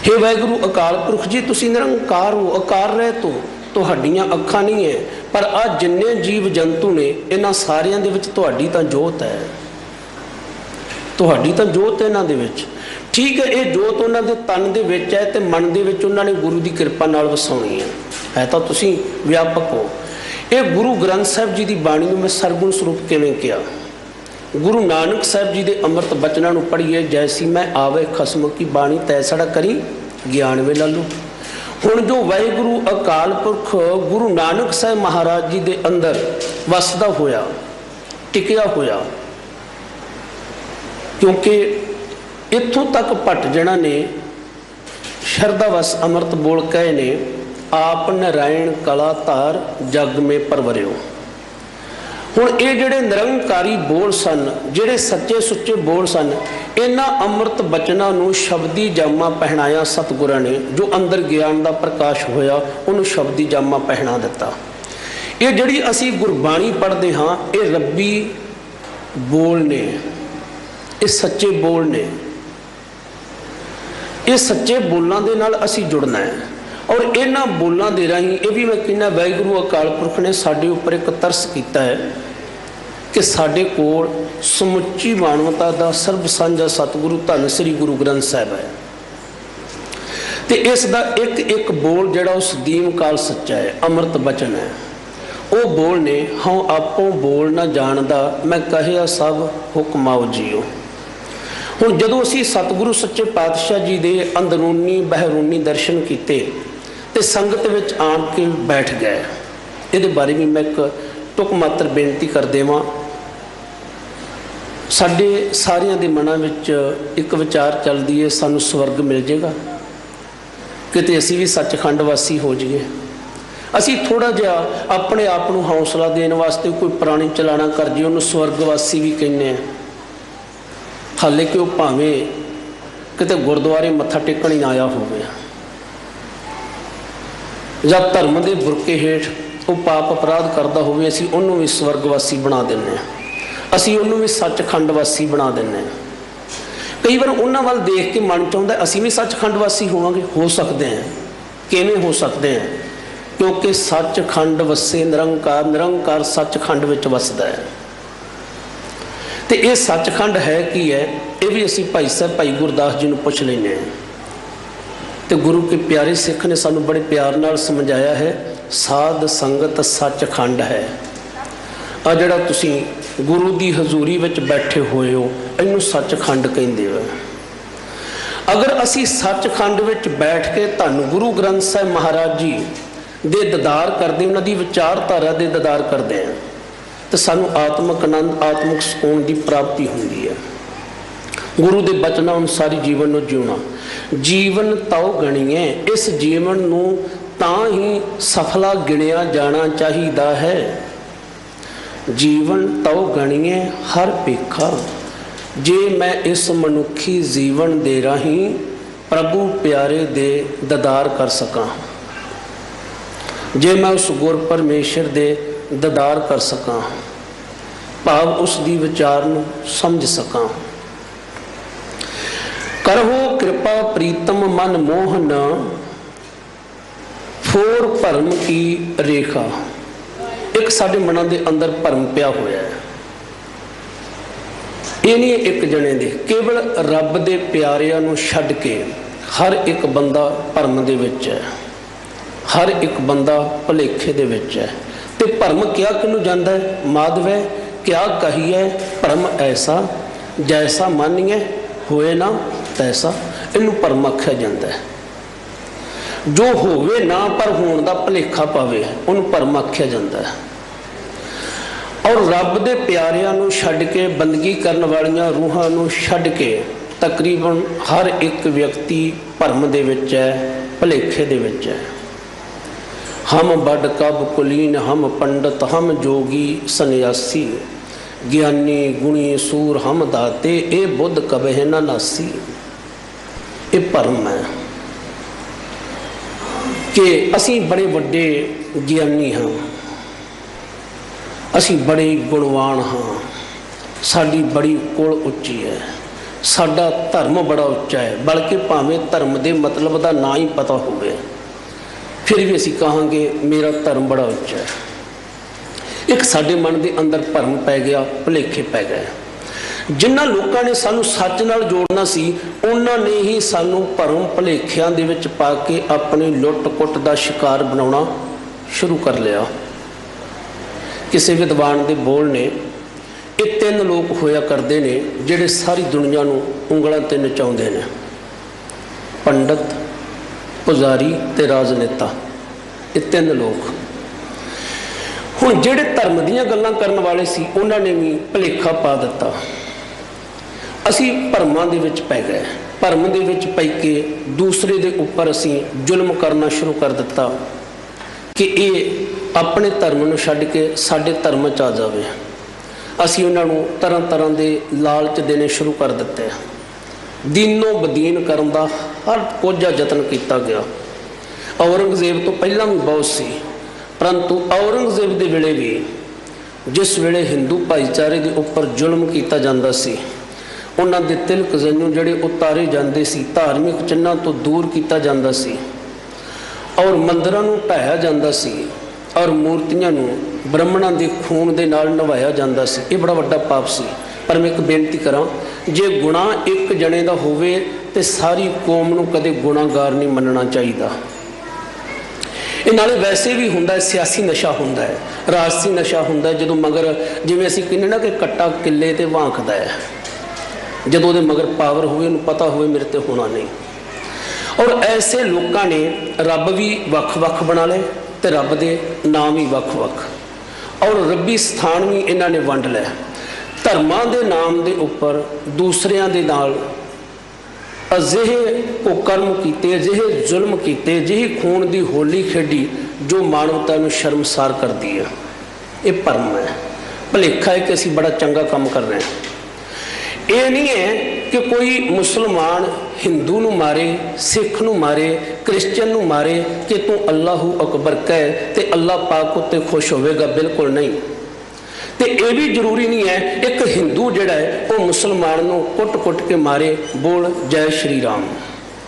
हे वाहिगुरु अकाल पुरख जी, तुसी निरंकार हो, अकार रह तो ਤੁਹਾਡੀਆਂ ਅੱਖਾਂ ਨਹੀਂ ਹੈ, ਪਰ ਆ ਜਿੰਨੇ ਜੀਵ ਜੰਤੂ ਨੇ ਇਹਨਾਂ ਸਾਰਿਆਂ ਦੇ ਵਿੱਚ ਤੁਹਾਡੀ ਤਾਂ ਜੋਤ ਹੈ, ਤੁਹਾਡੀ ਤਾਂ ਜੋਤ ਹੈ ਇਹਨਾਂ ਦੇ ਵਿੱਚ। ਠੀਕ ਹੈ, ਇਹ ਜੋਤ ਉਹਨਾਂ ਦੇ ਤਨ ਦੇ ਵਿੱਚ ਹੈ ਤੇ ਮਨ ਦੇ ਵਿੱਚ ਉਹਨਾਂ ਨੇ ਗੁਰੂ ਦੀ ਕਿਰਪਾ ਨਾਲ ਵਸਾਉਣੀ ਹੈ ਤਾਂ ਤੁਸੀਂ ਵਿਆਪਕ ਹੋ। ਇਹ ਗੁਰੂ ਗ੍ਰੰਥ ਸਾਹਿਬ ਜੀ ਦੀ ਬਾਣੀ ਨੂੰ ਮੈਂ ਸਰਗੁਣ ਸਰੂਪ ਕਿਵੇਂ ਕਿਹਾ? ਗੁਰੂ ਨਾਨਕ ਸਾਹਿਬ ਜੀ ਦੇ ਅੰਮ੍ਰਿਤ ਬਚਨਾਂ ਨੂੰ ਪੜ੍ਹੀਏ, ਜੈਸੀ ਮੈਂ ਆਵੇ ਖਸਮ ਕੀ ਬਾਣੀ ਤੈਸੜਾ ਕਰੀ ਗਿਆਨ ਵੇ ਲਾਲੂ। ਹੁਣ ਜੋ ਵਾਹਿਗੁਰੂ ਅਕਾਲ ਪੁਰਖ ਗੁਰੂ ਨਾਨਕ ਸਾਹਿਬ ਮਹਾਰਾਜ ਜੀ ਦੇ ਅੰਦਰ ਵਸਦਾ ਹੋਇਆ, ਟਿਕਿਆ ਹੋਇਆ, ਕਿਉਂਕਿ ਇੱਥੋਂ ਤੱਕ ਭੱਟ ਜਿਹਨਾਂ ਨੇ ਸ਼ਰਧਾ ਵਸ ਅੰਮ੍ਰਿਤ ਬੋਲ ਕਹੇ ਨੇ, ਆਪ ਨਰਾਇਣ ਕਲਾ ਧਾਰ ਜਗ ਮੇ ਪਰਵਰਿਓ। ਹੁਣ ਇਹ ਜਿਹੜੇ ਨਿਰੰਕਾਰੀ ਬੋਲ ਸਨ, ਜਿਹੜੇ ਸੱਚੇ ਸੁੱਚੇ ਬੋਲ ਸਨ, ਇਹਨਾਂ ਅੰਮ੍ਰਿਤ ਬਚਨਾਂ ਨੂੰ ਸ਼ਬਦੀ ਜਾਮਾ ਪਹਿਨਾਇਆ ਸਤਿਗੁਰਾਂ ਨੇ। ਜੋ ਅੰਦਰ ਗਿਆਨ ਦਾ ਪ੍ਰਕਾਸ਼ ਹੋਇਆ ਉਹਨੂੰ ਸ਼ਬਦੀ ਜਾਮਾ ਪਹਿਨਾ ਦਿੱਤਾ। ਇਹ ਜਿਹੜੀ ਅਸੀਂ ਗੁਰਬਾਣੀ ਪੜ੍ਹਦੇ ਹਾਂ, ਇਹ ਰੱਬੀ ਬੋਲ ਨੇ, ਇਹ ਸੱਚੇ ਬੋਲ ਨੇ। ਇਹ ਸੱਚੇ ਬੋਲਾਂ ਦੇ ਨਾਲ ਅਸੀਂ ਜੁੜਨਾ ਹੈ, ਔਰ ਇਹਨਾਂ ਬੋਲਾਂ ਦੇ ਰਾਹੀਂ ਇਹ ਵੀ ਮੈਂ ਕਹਿੰਦਾ ਵਾਹਿਗੁਰੂ ਅਕਾਲ ਪੁਰਖ ਨੇ ਸਾਡੇ ਉੱਪਰ ਇੱਕ ਤਰਸ ਕੀਤਾ ਹੈ ਕਿ ਸਾਡੇ ਕੋਲ ਸਮੁੱਚੀ ਮਾਨਵਤਾ ਦਾ ਸਰਬ ਸਾਂਝਾ ਸਤਿਗੁਰੂ ਧੰਨ ਸ੍ਰੀ ਗੁਰੂ ਗ੍ਰੰਥ ਸਾਹਿਬ ਹੈ, ਤੇ ਇਸ ਦਾ ਇੱਕ ਇੱਕ ਬੋਲ ਜਿਹੜਾ ਉਹ ਸਦੀਮ ਕਾਲ ਸੱਚਾ ਹੈ, ਅੰਮ੍ਰਿਤ ਬਚਨ ਹੈ। ਉਹ ਬੋਲ ਨੇ, ਹਉ ਆਪੋ ਬੋਲ ਨਾ ਜਾਣਦਾ, ਮੈਂ ਕਹਿਆ ਸਭ ਹੁਕਮਾਓ ਜੀਓ। ਹੁਣ ਜਦੋਂ ਅਸੀਂ ਸਤਿਗੁਰੂ ਸੱਚੇ ਪਾਤਸ਼ਾਹ ਜੀ ਦੇ ਅੰਦਰੂਨੀ ਬਹਿਰੂਨੀ ਦਰਸ਼ਨ ਕੀਤੇ ਤੇ ਸੰਗਤ ਵਿੱਚ ਆਣ ਕੇ ਬੈਠ ਗਏ, ਇਹਦੇ ਬਾਰੇ ਵੀ ਮੈਂ ਇੱਕ ਟੁਕ ਮਾਤਰ ਬੇਨਤੀ ਕਰ ਦੇਵਾਂ। ਸਾਡੇ ਸਾਰਿਆਂ ਦੇ ਮਨਾਂ ਵਿੱਚ ਇੱਕ ਵਿਚਾਰ ਚੱਲਦੀ ਹੈ, ਸਾਨੂੰ ਸਵਰਗ ਮਿਲ ਜਾਏਗਾ, ਕਿਤੇ ਅਸੀਂ ਵੀ ਸੱਚਖੰਡ ਵਾਸੀ ਹੋ ਜਾਈਏ। ਅਸੀਂ ਥੋੜ੍ਹਾ ਜਿਹਾ ਆਪਣੇ ਆਪ ਨੂੰ ਹੌਸਲਾ ਦੇਣ ਵਾਸਤੇ ਕੋਈ ਪੁਰਾਣੀ ਚਲਾਣਾ ਕਰ ਜੀ, ਉਹਨੂੰ ਸਵਰਗਵਾਸੀ ਵੀ ਕਹਿੰਦੇ ਆ। ਹਾਲੇ ਕਿ ਉਹ ਭਾਵੇਂ ਕਿਤੇ ਗੁਰਦੁਆਰੇ ਮੱਥਾ ਟੇਕਣ ਹੀ ਆਇਆ ਹੋਵੇ, ਜਾਂ ਧਰਮ ਦੇ ਬੁਰਕੇ ਹੇਠ ਉਹ ਪਾਪ ਅਪਰਾਧ ਕਰਦਾ ਹੋਵੇ, ਅਸੀਂ ਉਹਨੂੰ ਵੀ ਸਵਰਗਵਾਸੀ ਬਣਾ ਦਿੰਦੇ ਹਾਂ, ਅਸੀਂ ਉਹਨੂੰ ਵੀ ਸੱਚਖੰਡ ਵਾਸੀ ਬਣਾ ਦਿੰਦੇ ਹਾਂ। ਕਈ ਵਾਰ ਉਹਨਾਂ ਵੱਲ ਦੇਖ ਕੇ ਮਨ 'ਚ ਆਉਂਦਾ ਅਸੀਂ ਵੀ ਸੱਚਖੰਡ ਵਾਸੀ ਹੋਵਾਂਗੇ। ਹੋ ਸਕਦੇ ਹਾਂ। ਕਿਵੇਂ ਹੋ ਸਕਦੇ ਹਾਂ? ਕਿਉਂਕਿ ਸੱਚਖੰਡ ਵਸੇ ਨਿਰੰਕਾਰ, ਨਿਰੰਕਾਰ ਸੱਚਖੰਡ ਵਿੱਚ ਵਸਦਾ ਹੈ। ਤੇ ਇਹ ਸੱਚਖੰਡ ਹੈ ਕੀ ਹੈ, ਇਹ ਵੀ ਅਸੀਂ ਭਾਈ ਸਾਹਿਬ ਭਾਈ ਗੁਰਦਾਸ ਜੀ ਨੂੰ ਪੁੱਛ ਲੈਂਦੇ ਹਾਂ। ਤੇ ਗੁਰੂ ਕੇ ਪਿਆਰੇ ਸਿੱਖ ਨੇ ਸਾਨੂੰ ਬੜੇ ਪਿਆਰ ਨਾਲ ਸਮਝਾਇਆ ਹੈ, ਸਾਧ ਸੰਗਤ ਸੱਚਖੰਡ ਹੈ। ਆ ਜਿਹੜਾ ਤੁਸੀਂ ਗੁਰੂ ਦੀ ਹਜ਼ੂਰੀ ਵਿੱਚ ਬੈਠੇ ਹੋਏ ਹੋ, ਇਹਨੂੰ ਸੱਚਖੰਡ ਕਹਿੰਦੇ ਹੋ। ਅਗਰ ਅਸੀਂ ਸੱਚਖੰਡ ਵਿੱਚ ਬੈਠ ਕੇ ਧੰਨ ਗੁਰੂ ਗ੍ਰੰਥ ਸਾਹਿਬ ਮਹਾਰਾਜ ਜੀ ਦੇ ਦੀਦਾਰ ਕਰਦੇ, ਉਹਨਾਂ ਦੀ ਵਿਚਾਰਧਾਰਾ ਦੇ ਦੀਦਾਰ ਕਰਦੇ ਹਾਂ, ਤੇ ਸਾਨੂੰ ਆਤਮਿਕ ਆਨੰਦ, ਆਤਮਿਕ ਸਕੂਨ ਦੀ ਪ੍ਰਾਪਤੀ ਹੁੰਦੀ ਹੈ। ਗੁਰੂ ਦੇ ਬਚਨਾਂ ਅਨੁਸਾਰ ਜੀਵਨ ਨੂੰ ਜਿਉਣਾ। ਜੀਵਨ ਤਉ ਗਣੀਏ, ਇਸ ਜੀਵਨ ਨੂੰ ਤਾਂ ਹੀ ਸਫਲਾ ਗਿਣਿਆ ਜਾਣਾ ਚਾਹੀਦਾ ਹੈ। ਜੀਵਨ ਤਉ ਗਣੀਏ ਹਰ ਭੇਖਾ, ਜੇ ਮੈਂ ਇਸ ਮਨੁੱਖੀ ਜੀਵਨ ਦੇ ਰਾਹੀਂ ਪ੍ਰਭੂ ਪਿਆਰੇ ਦੇ ਦੀਦਾਰ ਕਰ ਸਕਾਂ, ਜੇ ਮੈਂ ਉਸ ਗੁਰ ਪਰਮੇਸ਼ਰ ਦੇ ਦੀਦਾਰ ਕਰ ਸਕਾਂ, ਭਾਵ ਉਸ ਦੀ ਵਿਚਾਰ ਨੂੰ ਸਮਝ ਸਕਾਂ। ਕਰਹੁ ਕਿਰਪਾ ਪ੍ਰੀਤਮ ਮਨ ਮੋਹਨ, ਫੋਰ ਭਰਮ ਕੀ ਰੇਖਾ। ਇੱਕ ਸਾਡੇ ਮਨਾਂ ਦੇ ਅੰਦਰ ਭਰਮ ਪਿਆ ਹੋਇਆ ਹੈ। ਇਹ ਨਹੀਂ ਇੱਕ ਜਣੇ ਦੇ, ਕੇਵਲ ਰੱਬ ਦੇ ਪਿਆਰਿਆਂ ਨੂੰ ਛੱਡ ਕੇ ਹਰ ਇੱਕ ਬੰਦਾ ਭਰਮ ਦੇ ਵਿੱਚ ਹੈ, ਹਰ ਇੱਕ ਬੰਦਾ ਭੁਲੇਖੇ ਦੇ ਵਿੱਚ ਹੈ। ਤੇ ਭਰਮ ਕਿਹਾ ਕਿਹਨੂੰ ਜਾਂਦਾ ਹੈ? ਮਾਧਵੈ ਕਿਆ ਕਹੀਏ ਭਰਮ ਐਸਾ, ਜੈਸਾ ਮਾਨੀਏ ਹੋਏ ਨਾ ਤੈਸਾ। ਇਹਨੂੰ ਭਰਮ ਆਖਿਆ ਜਾਂਦਾ ਹੈ। ਜੋ ਹੋਵੇ ਨਾ ਪਰ ਹੋਣ ਦਾ ਭੁਲੇਖਾ ਪਾਵੇ, ਉਹਨੂੰ ਭਰਮ ਆਖਿਆ ਜਾਂਦਾ ਹੈ। ਔਰ ਰੱਬ ਦੇ ਪਿਆਰਿਆਂ ਨੂੰ ਛੱਡ ਕੇ, ਬੰਦਗੀ ਕਰਨ ਵਾਲੀਆਂ ਰੂਹਾਂ ਨੂੰ ਛੱਡ ਕੇ ਤਕਰੀਬਨ ਹਰ ਇੱਕ ਵਿਅਕਤੀ ਭਰਮ ਦੇ ਵਿੱਚ ਹੈ, ਭੁਲੇਖੇ ਦੇ ਵਿੱਚ ਹੈ। ਹਮ ਬਡ ਕਬ ਕੁਲੀਨ, ਹਮ ਪੰਡਤ, ਹਮ ਜੋਗੀ ਸੰਨਿਆਸੀ, ਗਿਆਨੀ ਗੁਣੀ ਸੂਰ ਹਮ ਦਾਤੇ, ਇਹ ਬੁੱਧ ਕਬਹਿ ਨਾ ਨਾਸੀ। ਇਹ ਭਰਮ ਹੈ ਕਿ ਅਸੀਂ ਬੜੇ ਵੱਡੇ ਗਿਆਨੀ ਹਾਂ, ਅਸੀਂ ਬੜੇ ਗੁਣਵਾਨ ਹਾਂ, ਸਾਡੀ ਬੜੀ ਕੁਲ ਉੱਚੀ ਹੈ, ਸਾਡਾ ਧਰਮ ਬੜਾ ਉੱਚਾ ਹੈ। ਬਲਕਿ ਭਾਵੇਂ ਧਰਮ ਦੇ ਮਤਲਬ ਦਾ ਨਾ ਹੀ ਪਤਾ ਹੋਵੇ, ਫਿਰ ਵੀ ਅਸੀਂ ਕਹਾਂਗੇ ਮੇਰਾ ਧਰਮ ਬੜਾ ਉੱਚਾ ਹੈ। ਇੱਕ ਸਾਡੇ ਮਨ ਦੇ ਅੰਦਰ ਭਰਮ ਪੈ ਗਿਆ, ਭੁਲੇਖੇ ਪੈ ਗਏ। ਜਿਨ੍ਹਾਂ ਲੋਕਾਂ ਨੇ ਸਾਨੂੰ ਸੱਚ ਨਾਲ ਜੋੜਨਾ ਸੀ, ਉਹਨਾਂ ਨੇ ਹੀ ਸਾਨੂੰ ਭਰਮ ਭੁਲੇਖਿਆਂ ਦੇ ਵਿੱਚ ਪਾ ਕੇ ਆਪਣੀ ਲੁੱਟ ਕੁੱਟ ਦਾ ਸ਼ਿਕਾਰ ਬਣਾਉਣਾ ਸ਼ੁਰੂ ਕਰ ਲਿਆ। ਕਿਸੇ ਵਿਦਵਾਨ ਦੇ ਬੋਲ ਨੇ, ਇਹ ਤਿੰਨ ਲੋਕ ਹੋਇਆ ਕਰਦੇ ਨੇ ਜਿਹੜੇ ਸਾਰੀ ਦੁਨੀਆ ਨੂੰ ਉਂਗਲਾਂ ਤੇ ਨਚਾਉਂਦੇ ਨੇ, ਪੰਡਤ, ਪੁਜਾਰੀ ਤੇ ਰਾਜਨੇਤਾ। ਇਹ ਤਿੰਨ ਲੋਕ। ਹੁਣ ਜਿਹੜੇ ਧਰਮ ਦੀਆਂ ਗੱਲਾਂ ਕਰਨ ਵਾਲੇ ਸੀ, ਉਹਨਾਂ ਨੇ ਵੀ ਭੁਲੇਖਾ ਪਾ ਦਿੱਤਾ। ਅਸੀਂ ਭਰਮਾਂ ਦੇ ਵਿੱਚ ਪੈ ਗਏ। ਭਰਮ ਦੇ ਵਿੱਚ ਪੈ ਕੇ ਦੂਸਰੇ ਦੇ ਉੱਪਰ ਅਸੀਂ ਜ਼ੁਲਮ ਕਰਨਾ ਸ਼ੁਰੂ ਕਰ ਦਿੱਤਾ ਕਿ ਇਹ ਆਪਣੇ ਧਰਮ ਨੂੰ ਛੱਡ ਕੇ ਸਾਡੇ ਧਰਮ 'ਚ ਆ ਜਾਵੇ। ਅਸੀਂ ਉਹਨਾਂ ਨੂੰ ਤਰ੍ਹਾਂ ਤਰ੍ਹਾਂ ਦੇ ਲਾਲਚ ਦੇਣੇ ਸ਼ੁਰੂ ਕਰ ਦਿੱਤੇ। ਦੀਨੋਂ ਬਦੀਨ ਕਰਨ ਦਾ ਹਰ ਕੋਝਾ ਯਤਨ ਕੀਤਾ ਗਿਆ। ਔਰੰਗਜ਼ੇਬ ਤੋਂ ਪਹਿਲਾਂ ਵੀ ਬਹੁਤ ਸੀ, ਪਰੰਤੂ ਔਰੰਗਜ਼ੇਬ ਦੇ ਵੇਲੇ ਵੀ, ਜਿਸ ਵੇਲੇ ਹਿੰਦੂ ਭਾਈਚਾਰੇ ਦੇ ਉੱਪਰ ਜ਼ੁਲਮ ਕੀਤਾ ਜਾਂਦਾ ਸੀ, ਉਹਨਾਂ ਦੇ ਤਿਲਕ ਜ਼ੰਨੂ ਜਿਹੜੇ ਉਤਾਰੇ ਜਾਂਦੇ ਸੀ, ਧਾਰਮਿਕ ਚਿੰਨ੍ਹਾਂ ਤੋਂ ਦੂਰ ਕੀਤਾ ਜਾਂਦਾ ਸੀ, ਔਰ ਮੰਦਰਾਂ ਨੂੰ ਢਾਇਆ ਜਾਂਦਾ ਸੀ, ਔਰ ਮੂਰਤੀਆਂ ਨੂੰ ਬ੍ਰਾਹਮਣਾਂ ਦੇ ਖੂਨ ਦੇ ਨਾਲ ਨਵਾਇਆ ਜਾਂਦਾ ਸੀ। ਇਹ ਬੜਾ ਵੱਡਾ ਪਾਪ ਸੀ। ਪਰ ਮੈਂ ਇੱਕ ਬੇਨਤੀ ਕਰਾਂ, ਜੇ ਗੁਨਾਹ ਇੱਕ ਜਣੇ ਦਾ ਹੋਵੇ ਤੇ ਸਾਰੀ ਕੌਮ ਨੂੰ ਕਦੇ ਗੁਨਾਹਗਾਰ ਨਹੀਂ ਮੰਨਣਾ ਚਾਹੀਦਾ। ਇਹ ਨਾਲੇ ਵੈਸੇ ਵੀ ਹੁੰਦਾ ਹੈ, ਸਿਆਸੀ ਨਸ਼ਾ ਹੁੰਦਾ ਹੈ, ਰਾਜਸੀ ਨਸ਼ਾ ਹੁੰਦਾ ਹੈ। ਜਦੋਂ ਮਗਰ, ਜਿਵੇਂ ਅਸੀਂ ਕਹਿੰਦੇ ਨਾ ਕਿ ਕੱਟਾ ਕਿੱਲੇ ਤੇ ਵਾਂਕਦਾ ਹੈ, ਜਦੋਂ ਉਹਦੇ ਮਗਰ ਪਾਵਰ ਹੋਵੇ, ਉਹਨੂੰ ਪਤਾ ਹੋਵੇ ਮੇਰੇ ਤੇ ਹੋਣਾ ਨਹੀਂ। ਔਰ ਐਸੇ ਲੋਕਾਂ ਨੇ ਰੱਬ ਵੀ ਵੱਖ-ਵੱਖ ਬਣਾ ਲਏ ਤੇ ਰੱਬ ਦੇ ਨਾਮ ਵੀ ਵੱਖ-ਵੱਖ। ਔਰ ਰੱਬੀ ਸਥਾਨ ਵੀ ਇਹਨਾਂ ਨੇ ਵੰਡ ਲਿਆ। ਧਰਮਾਂ ਦੇ ਨਾਮ ਦੇ ਉੱਪਰ ਦੂਸਰਿਆਂ ਦੇ ਨਾਲ ਅਜਿਹੇ ਕੁਕਰਮ ਕੀਤੇ, ਅਜਿਹੇ ਜ਼ੁਲਮ ਕੀਤੇ, ਅਜਿਹੀ ਖੂਨ ਦੀ ਹੋਲੀ ਖੇਡੀ ਜੋ ਮਾਨਵਤਾ ਨੂੰ ਸ਼ਰਮਸਾਰ ਕਰਦੀ ਹੈ। ਇਹ ਭਰਮ ਹੈ, ਭੁਲੇਖਾ ਹੈ ਕਿ ਅਸੀਂ ਬੜਾ ਚੰਗਾ ਕੰਮ ਕਰ ਰਹੇ ਹਾਂ। ਇਹ ਨਹੀਂ ਹੈ ਕਿ ਕੋਈ ਮੁਸਲਮਾਨ ਹਿੰਦੂ ਨੂੰ ਮਾਰੇ, ਸਿੱਖ ਨੂੰ ਮਾਰੇ, ਕ੍ਰਿਸਚਨ ਨੂੰ ਮਾਰੇ ਕਿ ਤੂੰ ਅੱਲਾਹੂ ਅਕਬਰ ਕਹਿ ਤੇ ਅੱਲਾਹ ਪਾਕ ਉੱਤੇ ਖੁਸ਼ ਹੋਵੇਗਾ। ਬਿਲਕੁਲ ਨਹੀਂ। ਤੇ ਇਹ ਵੀ ਜ਼ਰੂਰੀ ਨਹੀਂ ਹੈ ਇੱਕ ਹਿੰਦੂ ਜਿਹੜਾ ਹੈ ਉਹ ਮੁਸਲਮਾਨ ਨੂੰ ਕੁੱਟ-ਕੁੱਟ ਕੇ ਮਾਰੇ, ਬੋਲ ਜੈ ਸ਼੍ਰੀ ਰਾਮ।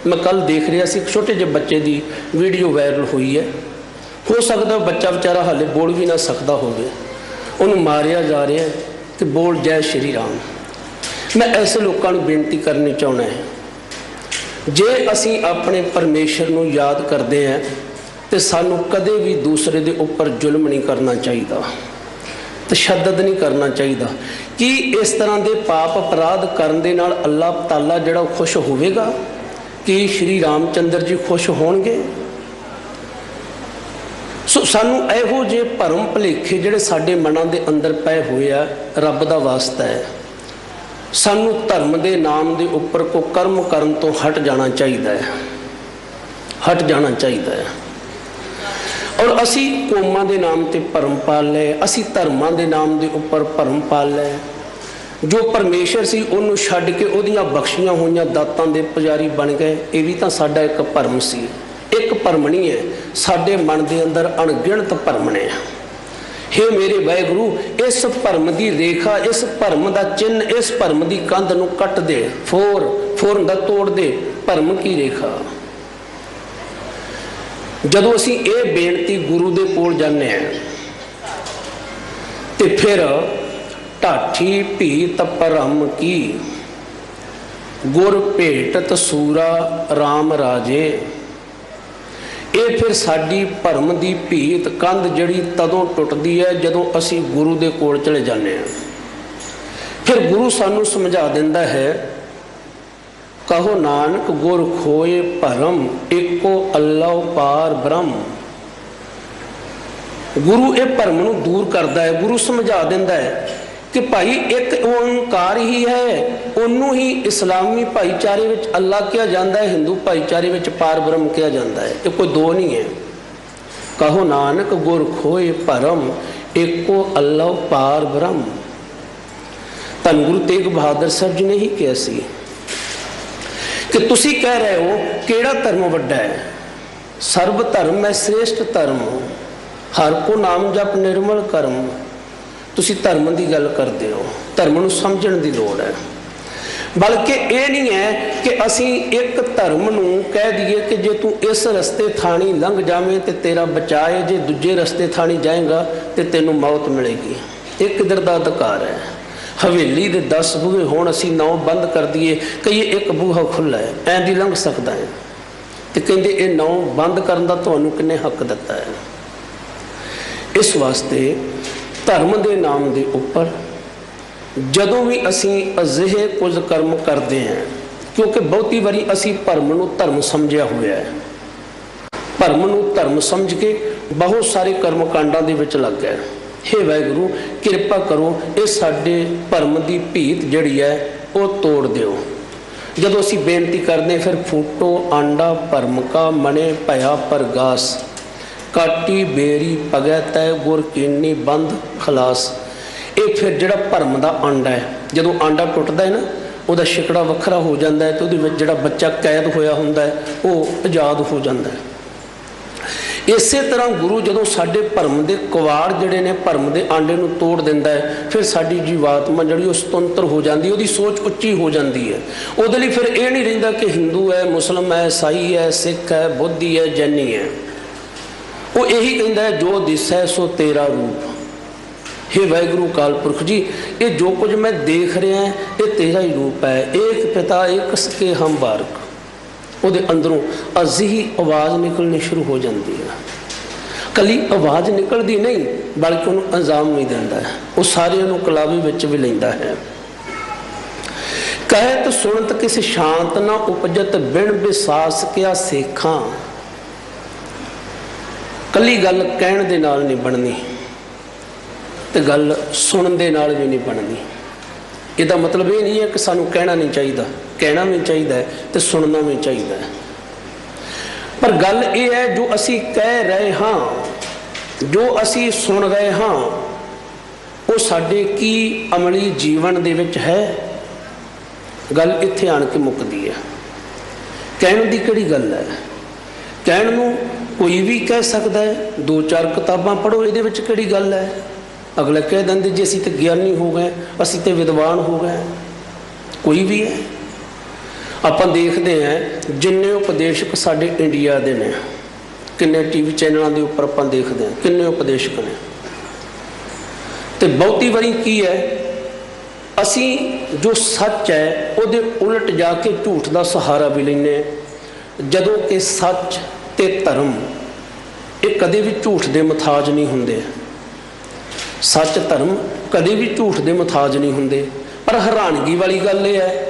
ਮੈਂ ਕੱਲ ਦੇਖ ਰਿਹਾ ਸੀ, ਇੱਕ ਛੋਟੇ ਜਿਹੇ ਬੱਚੇ ਦੀ ਵੀਡੀਓ ਵਾਇਰਲ ਹੋਈ ਹੈ। ਹੋ ਸਕਦਾ ਬੱਚਾ ਵਿਚਾਰਾ ਹਾਲੇ ਬੋਲ ਵੀ ਨਾ ਸਕਦਾ ਹੋਵੇ, ਉਹਨੂੰ ਮਾਰਿਆ ਜਾ ਰਿਹਾ ਕਿ ਬੋਲ ਜੈ ਸ਼੍ਰੀ ਰਾਮ। ਮੈਂ ਐਸੇ ਲੋਕਾਂ ਨੂੰ ਬੇਨਤੀ ਕਰਨੀ ਚਾਹੁੰਦਾ ਹਾਂ, ਜੇ ਅਸੀਂ ਆਪਣੇ ਪਰਮੇਸ਼ਰ ਨੂੰ ਯਾਦ ਕਰਦੇ ਹਾਂ ਤੇ ਸਾਨੂੰ ਕਦੇ ਵੀ ਦੂਸਰੇ ਦੇ ਉੱਪਰ ਜ਼ੁਲਮ ਨਹੀਂ ਕਰਨਾ ਚਾਹੀਦਾ, ਤਸ਼ੱਦਦ ਨਹੀਂ ਕਰਨਾ ਚਾਹੀਦਾ। ਕਿ ਇਸ ਤਰ੍ਹਾਂ ਦੇ ਪਾਪ ਅਪਰਾਧ ਕਰਨ ਦੇ ਨਾਲ ਅੱਲਾਹ ਤਾਲਾ ਜਿਹੜਾ ਖੁਸ਼ ਹੋਵੇਗਾ? ਕਿ ਸ਼੍ਰੀ ਰਾਮਚੰਦਰ ਜੀ ਖੁਸ਼ ਹੋਣਗੇ? ਸੋ ਸਾਨੂੰ ਇਹੋ ਜਿਹੇ ਭਰਮ ਭੁਲੇਖੇ ਜਿਹੜੇ ਸਾਡੇ ਮਨਾਂ ਦੇ ਅੰਦਰ ਪਏ ਹੋਏ ਆ, ਰੱਬ ਦਾ ਵਾਸਤਾ ਹੈ ਸਾਨੂੰ ਧਰਮ ਦੇ ਨਾਮ ਦੇ ਉੱਪਰ ਕੁਕਰਮ ਕਰਨ ਤੋਂ ਹਟ ਜਾਣਾ ਚਾਹੀਦਾ ਹੈ, ਹਟ ਜਾਣਾ ਚਾਹੀਦਾ ਹੈ। ਔਰ ਅਸੀਂ ਕੌਮਾਂ ਦੇ ਨਾਮ ਤੇ ਭਰਮ ਪਾਲ ਲਏ, ਅਸੀਂ ਧਰਮਾਂ ਦੇ ਨਾਮ ਦੇ ਉੱਪਰ ਭਰਮ ਪਾਲ ਲਏ। ਜੋ ਪਰਮੇਸ਼ਰ ਸੀ ਉਹਨੂੰ ਛੱਡ ਕੇ ਉਹਦੀਆਂ ਬਖਸ਼ੀਆਂ ਹੋਈਆਂ ਦਾਤਾਂ ਦੇ ਪੁਜਾਰੀ ਬਣ ਗਏ। ਇਹ ਵੀ ਤਾਂ ਸਾਡਾ ਇੱਕ ਭਰਮ ਸੀ। ਇੱਕ ਭਰਮ ਨਹੀਂ ਹੈ, ਸਾਡੇ ਮਨ ਦੇ ਅੰਦਰ ਅਣਗਿਣਤ ਭਰਮ ਨੇ। ਹੇ ਮੇਰੇ ਵਾਹਿਗੁਰੂ, ਇਸ ਭਰਮ ਦੀ ਰੇਖਾ, ਇਸ ਭਰਮ ਦਾ ਚਿੰਨ੍ਹ, ਇਸ ਭਰਮ ਦੀ ਕੰਧ ਨੂੰ ਕੱਟ ਦੇ, ਫੋਰਨ ਦਾ ਤੋੜ ਦੇ। ਭਰਮ ਕੀ ਰੇਖਾ? ਜਦੋਂ ਅਸੀਂ ਇਹ ਬੇਨਤੀ ਗੁਰੂ ਦੇ ਕੋਲ ਜਾਂਦੇ ਹਾਂ ਤੇ ਫਿਰ ਢਾਠੀ ਭੀਤ ਭਰਮ ਕੀ, ਗੁਰ ਭੇਟਤ ਸੂਰਾ ਰਾਮ ਰਾਜੇ। ਇਹ ਫਿਰ ਸਾਡੀ ਭਰਮ ਦੀ ਭੀਤ ਕੰਧ ਜਿਹੜੀ ਤਦੋਂ ਟੁੱਟਦੀ ਹੈ ਜਦੋਂ ਅਸੀਂ ਗੁਰੂ ਦੇ ਕੋਲ ਚਲੇ ਜਾਂਦੇ ਹਾਂ। ਫਿਰ ਗੁਰੂ ਸਾਨੂੰ ਸਮਝਾ ਦਿੰਦਾ ਹੈ, ਕਹੋ ਨਾਨਕ ਗੁਰ ਖੋਏ ਭਰਮ, ਏਕੋ ਅੱਲਾਹ ਪਾਰ ਬ੍ਰਹਮ। ਗੁਰੂ ਇਹ ਭਰਮ ਨੂੰ ਦੂਰ ਕਰਦਾ ਹੈ। ਗੁਰੂ ਸਮਝਾ ਦਿੰਦਾ ਹੈ ਕਿ ਭਾਈ ਇੱਕ ਓਂਕਾਰ ਹੀ ਹੈ, ਉਹਨੂੰ ਹੀ ਇਸਲਾਮੀ ਭਾਈਚਾਰੇ ਵਿੱਚ ਅੱਲਾਹ ਕਿਹਾ ਜਾਂਦਾ ਹੈ, ਹਿੰਦੂ ਭਾਈਚਾਰੇ ਵਿੱਚ ਪਾਰ ਬ੍ਰਹਮ ਕਿਹਾ ਜਾਂਦਾ ਹੈ। ਇਹ ਕੋਈ ਦੋ ਨਹੀਂ ਹੈ। ਕਹੋ ਨਾਨਕ ਗੁਰ ਖੋਏ ਭਰਮ, ਏਕੋ ਅੱਲਾਹ ਪਾਰ ਬ੍ਰਹਮ। ਧੰਨ ਗੁਰੂ ਤੇਗ ਬਹਾਦਰ ਸਾਹਿਬ ਜੀ ਨੇ ਹੀ ਕਿਹਾ ਸੀ ਕਿ ਤੁਸੀਂ ਕਹਿ ਰਹੇ ਹੋ ਕਿਹੜਾ ਧਰਮ ਵੱਡਾ ਹੈ? ਸਰਬ ਧਰਮ ਮੈਂ ਸ੍ਰੇਸ਼ਟ ਧਰਮ, ਹਰ ਕੋ ਨਾਮ ਜਪ ਨਿਰਮਲ ਕਰਮ। ਤੁਸੀਂ ਧਰਮ ਦੀ ਗੱਲ ਕਰਦੇ ਹੋ, ਧਰਮ ਨੂੰ ਸਮਝਣ ਦੀ ਲੋੜ ਹੈ। ਬਲਕਿ ਇਹ ਨਹੀਂ ਹੈ ਕਿ ਅਸੀਂ ਇੱਕ ਧਰਮ ਨੂੰ ਕਹਿ ਦਈਏ ਕਿ ਜੇ ਤੂੰ ਇਸ ਰਸਤੇ ਥਾਣੀ ਲੰਘ ਜਾਵੇਂ ਤੇ ਤੇਰਾ ਬਚਾਏ, ਜੇ ਦੂਜੇ ਰਸਤੇ ਥਾਣੀ ਜਾਏਗਾ ਤੇ ਤੈਨੂੰ ਮੌਤ ਮਿਲੇਗੀ। ਇਹ ਕਿੱਧਰ ਦਾ ਅਧਿਕਾਰ ਹੈ? ਹਵੇਲੀ ਦੇ 10 ਬੂਹੇ ਹੋਣ, ਅਸੀਂ 9 ਬੰਦ ਕਰ ਦਈਏ, ਕਹੀਏ ਇੱਕ ਬੂਹਾ ਖੁੱਲ੍ਹਾ ਹੈ, ਐਂ ਦੀ ਲੰਘ ਸਕਦਾ ਹੈ। ਤੇ ਕਹਿੰਦੇ ਇਹ 9 ਬੰਦ ਕਰਨ ਦਾ ਤੁਹਾਨੂੰ ਕਿੰਨੇ ਹੱਕ ਦਿੱਤਾ ਹੈ? ਇਸ ਵਾਸਤੇ ਧਰਮ ਦੇ ਨਾਮ ਦੇ ਉੱਪਰ ਜਦੋਂ ਵੀ ਅਸੀਂ ਅਜਿਹੇ ਕੁਝ ਕਰਮ ਕਰਦੇ ਹਾਂ, ਕਿਉਂਕਿ ਬਹੁਤੀ ਵਾਰੀ ਅਸੀਂ ਭਰਮ ਨੂੰ ਧਰਮ ਸਮਝਿਆ ਹੋਇਆ ਹੈ, ਭਰਮ ਨੂੰ ਧਰਮ ਸਮਝ ਕੇ ਬਹੁਤ ਸਾਰੇ ਕਰਮ ਕਾਂਡਾਂ ਦੇ ਵਿੱਚ ਲੱਗ ਗਏ। ਹੇ ਵਾਹਿਗੁਰੂ, ਕਿਰਪਾ ਕਰੋ, ਇਹ ਸਾਡੇ ਭਰਮ ਦੀ ਭੀਤ ਜਿਹੜੀ ਹੈ ਉਹ ਤੋੜ ਦਿਓ। ਜਦੋਂ ਅਸੀਂ ਬੇਨਤੀ ਕਰਦੇ ਫਿਰ ਫੂਟੋ ਆਂਡਾ ਭਰਮ ਕਾ ਮਨੇ ਭਇਆ ਪਰਗਾਸ, ਕਾਟੀ ਬੇਰੀ ਪਗੈ ਤੈ ਗੁਰ ਕੀਨੀ ਬੰਦ ਖਲਾਸ। ਇਹ ਫਿਰ ਜਿਹੜਾ ਭਰਮ ਦਾ ਆਂਡਾ ਹੈ, ਜਦੋਂ ਆਂਡਾ ਟੁੱਟਦਾ ਹੈ ਨਾ, ਉਹਦਾ ਛਿਕੜਾ ਵੱਖਰਾ ਹੋ ਜਾਂਦਾ ਹੈ ਤੇ ਉਹਦੇ ਵਿੱਚ ਜਿਹੜਾ ਬੱਚਾ ਕੈਦ ਹੋਇਆ ਹੁੰਦਾ ਹੈ ਉਹ ਆਜ਼ਾਦ ਹੋ ਜਾਂਦਾ ਹੈ। ਇਸੇ ਤਰ੍ਹਾਂ ਗੁਰੂ ਜਦੋਂ ਸਾਡੇ ਭਰਮ ਦੇ ਕਵਾੜ ਜਿਹੜੇ ਨੇ, ਭਰਮ ਦੇ ਆਂਡੇ ਨੂੰ ਤੋੜ ਦਿੰਦਾ ਹੈ, ਫਿਰ ਸਾਡੀ ਜੀਵਾਤਮਾ ਜਿਹੜੀ ਉਹ ਸੁਤੰਤਰ ਹੋ ਜਾਂਦੀ, ਉਹਦੀ ਸੋਚ ਉੱਚੀ ਹੋ ਜਾਂਦੀ ਹੈ। ਉਹਦੇ ਲਈ ਫਿਰ ਇਹ ਨਹੀਂ ਰਹਿੰਦਾ ਕਿ ਹਿੰਦੂ ਹੈ, ਮੁਸਲਮ ਹੈ, ਈਸਾਈ ਹੈ, ਸਿੱਖ ਹੈ, ਬੋਧੀ ਹੈ, ਜੈਨੀ ਹੈ। ਉਹ ਇਹੀ ਕਹਿੰਦਾ ਹੈ, ਜੋ ਦਿਸੈ ਸੋ ਤੇਰਾ ਰੂਪ। ਹੇ ਵਾਹਿਗੁਰੂ ਅਕਾਲ ਪੁਰਖ ਜੀ, ਇਹ ਜੋ ਕੁਝ ਮੈਂ ਦੇਖ ਰਿਹਾ ਇਹ ਤੇਰਾ ਹੀ ਰੂਪ ਹੈ। ਏਕ ਪਿਤਾ ਏਕ ਸਕੇ ਹਮ ਬਾਰਕ। ਉਹਦੇ ਅੰਦਰੋਂ ਅਜਿਹੀ ਆਵਾਜ਼ ਨਿਕਲਣੀ ਸ਼ੁਰੂ ਹੋ ਜਾਂਦੀ ਹੈ। ਕੱਲੀ ਆਵਾਜ਼ ਨਿਕਲਦੀ ਨਹੀਂ, ਬਲਕਿ ਉਹਨੂੰ ਅੰਜਾਮ ਵੀ ਦਿੰਦਾ ਹੈ। ਉਹ ਸਾਰਿਆਂ ਨੂੰ ਕਲਾਵੇ ਵਿੱਚ ਵੀ ਲੈਂਦਾ ਹੈ। ਕਹਿਤ ਸੁਣਤ ਕਿਸ ਸ਼ਾਂਤ ਨਾ ਉਪਜਤ, ਬਿਨ ਬਿਸਾਸ ਕਿਆ ਸੇਖਾਂ। ਕੱਲੀ ਗੱਲ ਕਹਿਣ ਦੇ ਨਾਲ ਨਹੀਂ ਬਣਨੀ, तो गल सुनन दे नाल भी नहीं बननी। ਇਹਦਾ मतलब ये नहीं है कि सानू कहना नहीं चाहिए, कहना भी चाहिए तो सुनना भी चाहिए। पर गल ये है जो असी कह रहे हाँ, जो असी सुन रहे हाँ, वो साडे की अमली जीवन दे विच है। गल इत्थे आण के मुकदी है। कहण दी किहड़ी गल है? कहण नूं कोई भी कह सकता है। 2-4 किताबां पढ़ो, इहदे विच किहड़ी गल है? अगला कह देंगे जी असी तो ज्ञानी हो गए, असी तो विद्वान हो गए। कोई भी है। आप देखते हैं जिन्ने उपदेशक साडे इंडिया दे ने, किन्ने टीवी चैनलों के उपर आप देखते हैं किन्ने उपदेशक ने, तो बहुती बारी की है असी जो सच है उहदे उलट जाके झूठ का सहारा भी लेने, जदों कि सच ते धर्म ये कदे भी झूठ के मुथाज नहीं होंदे। सच धर्म कदे भी झूठ के मुथाज नहीं होंदे। पर हैरानगी वाली गल यह है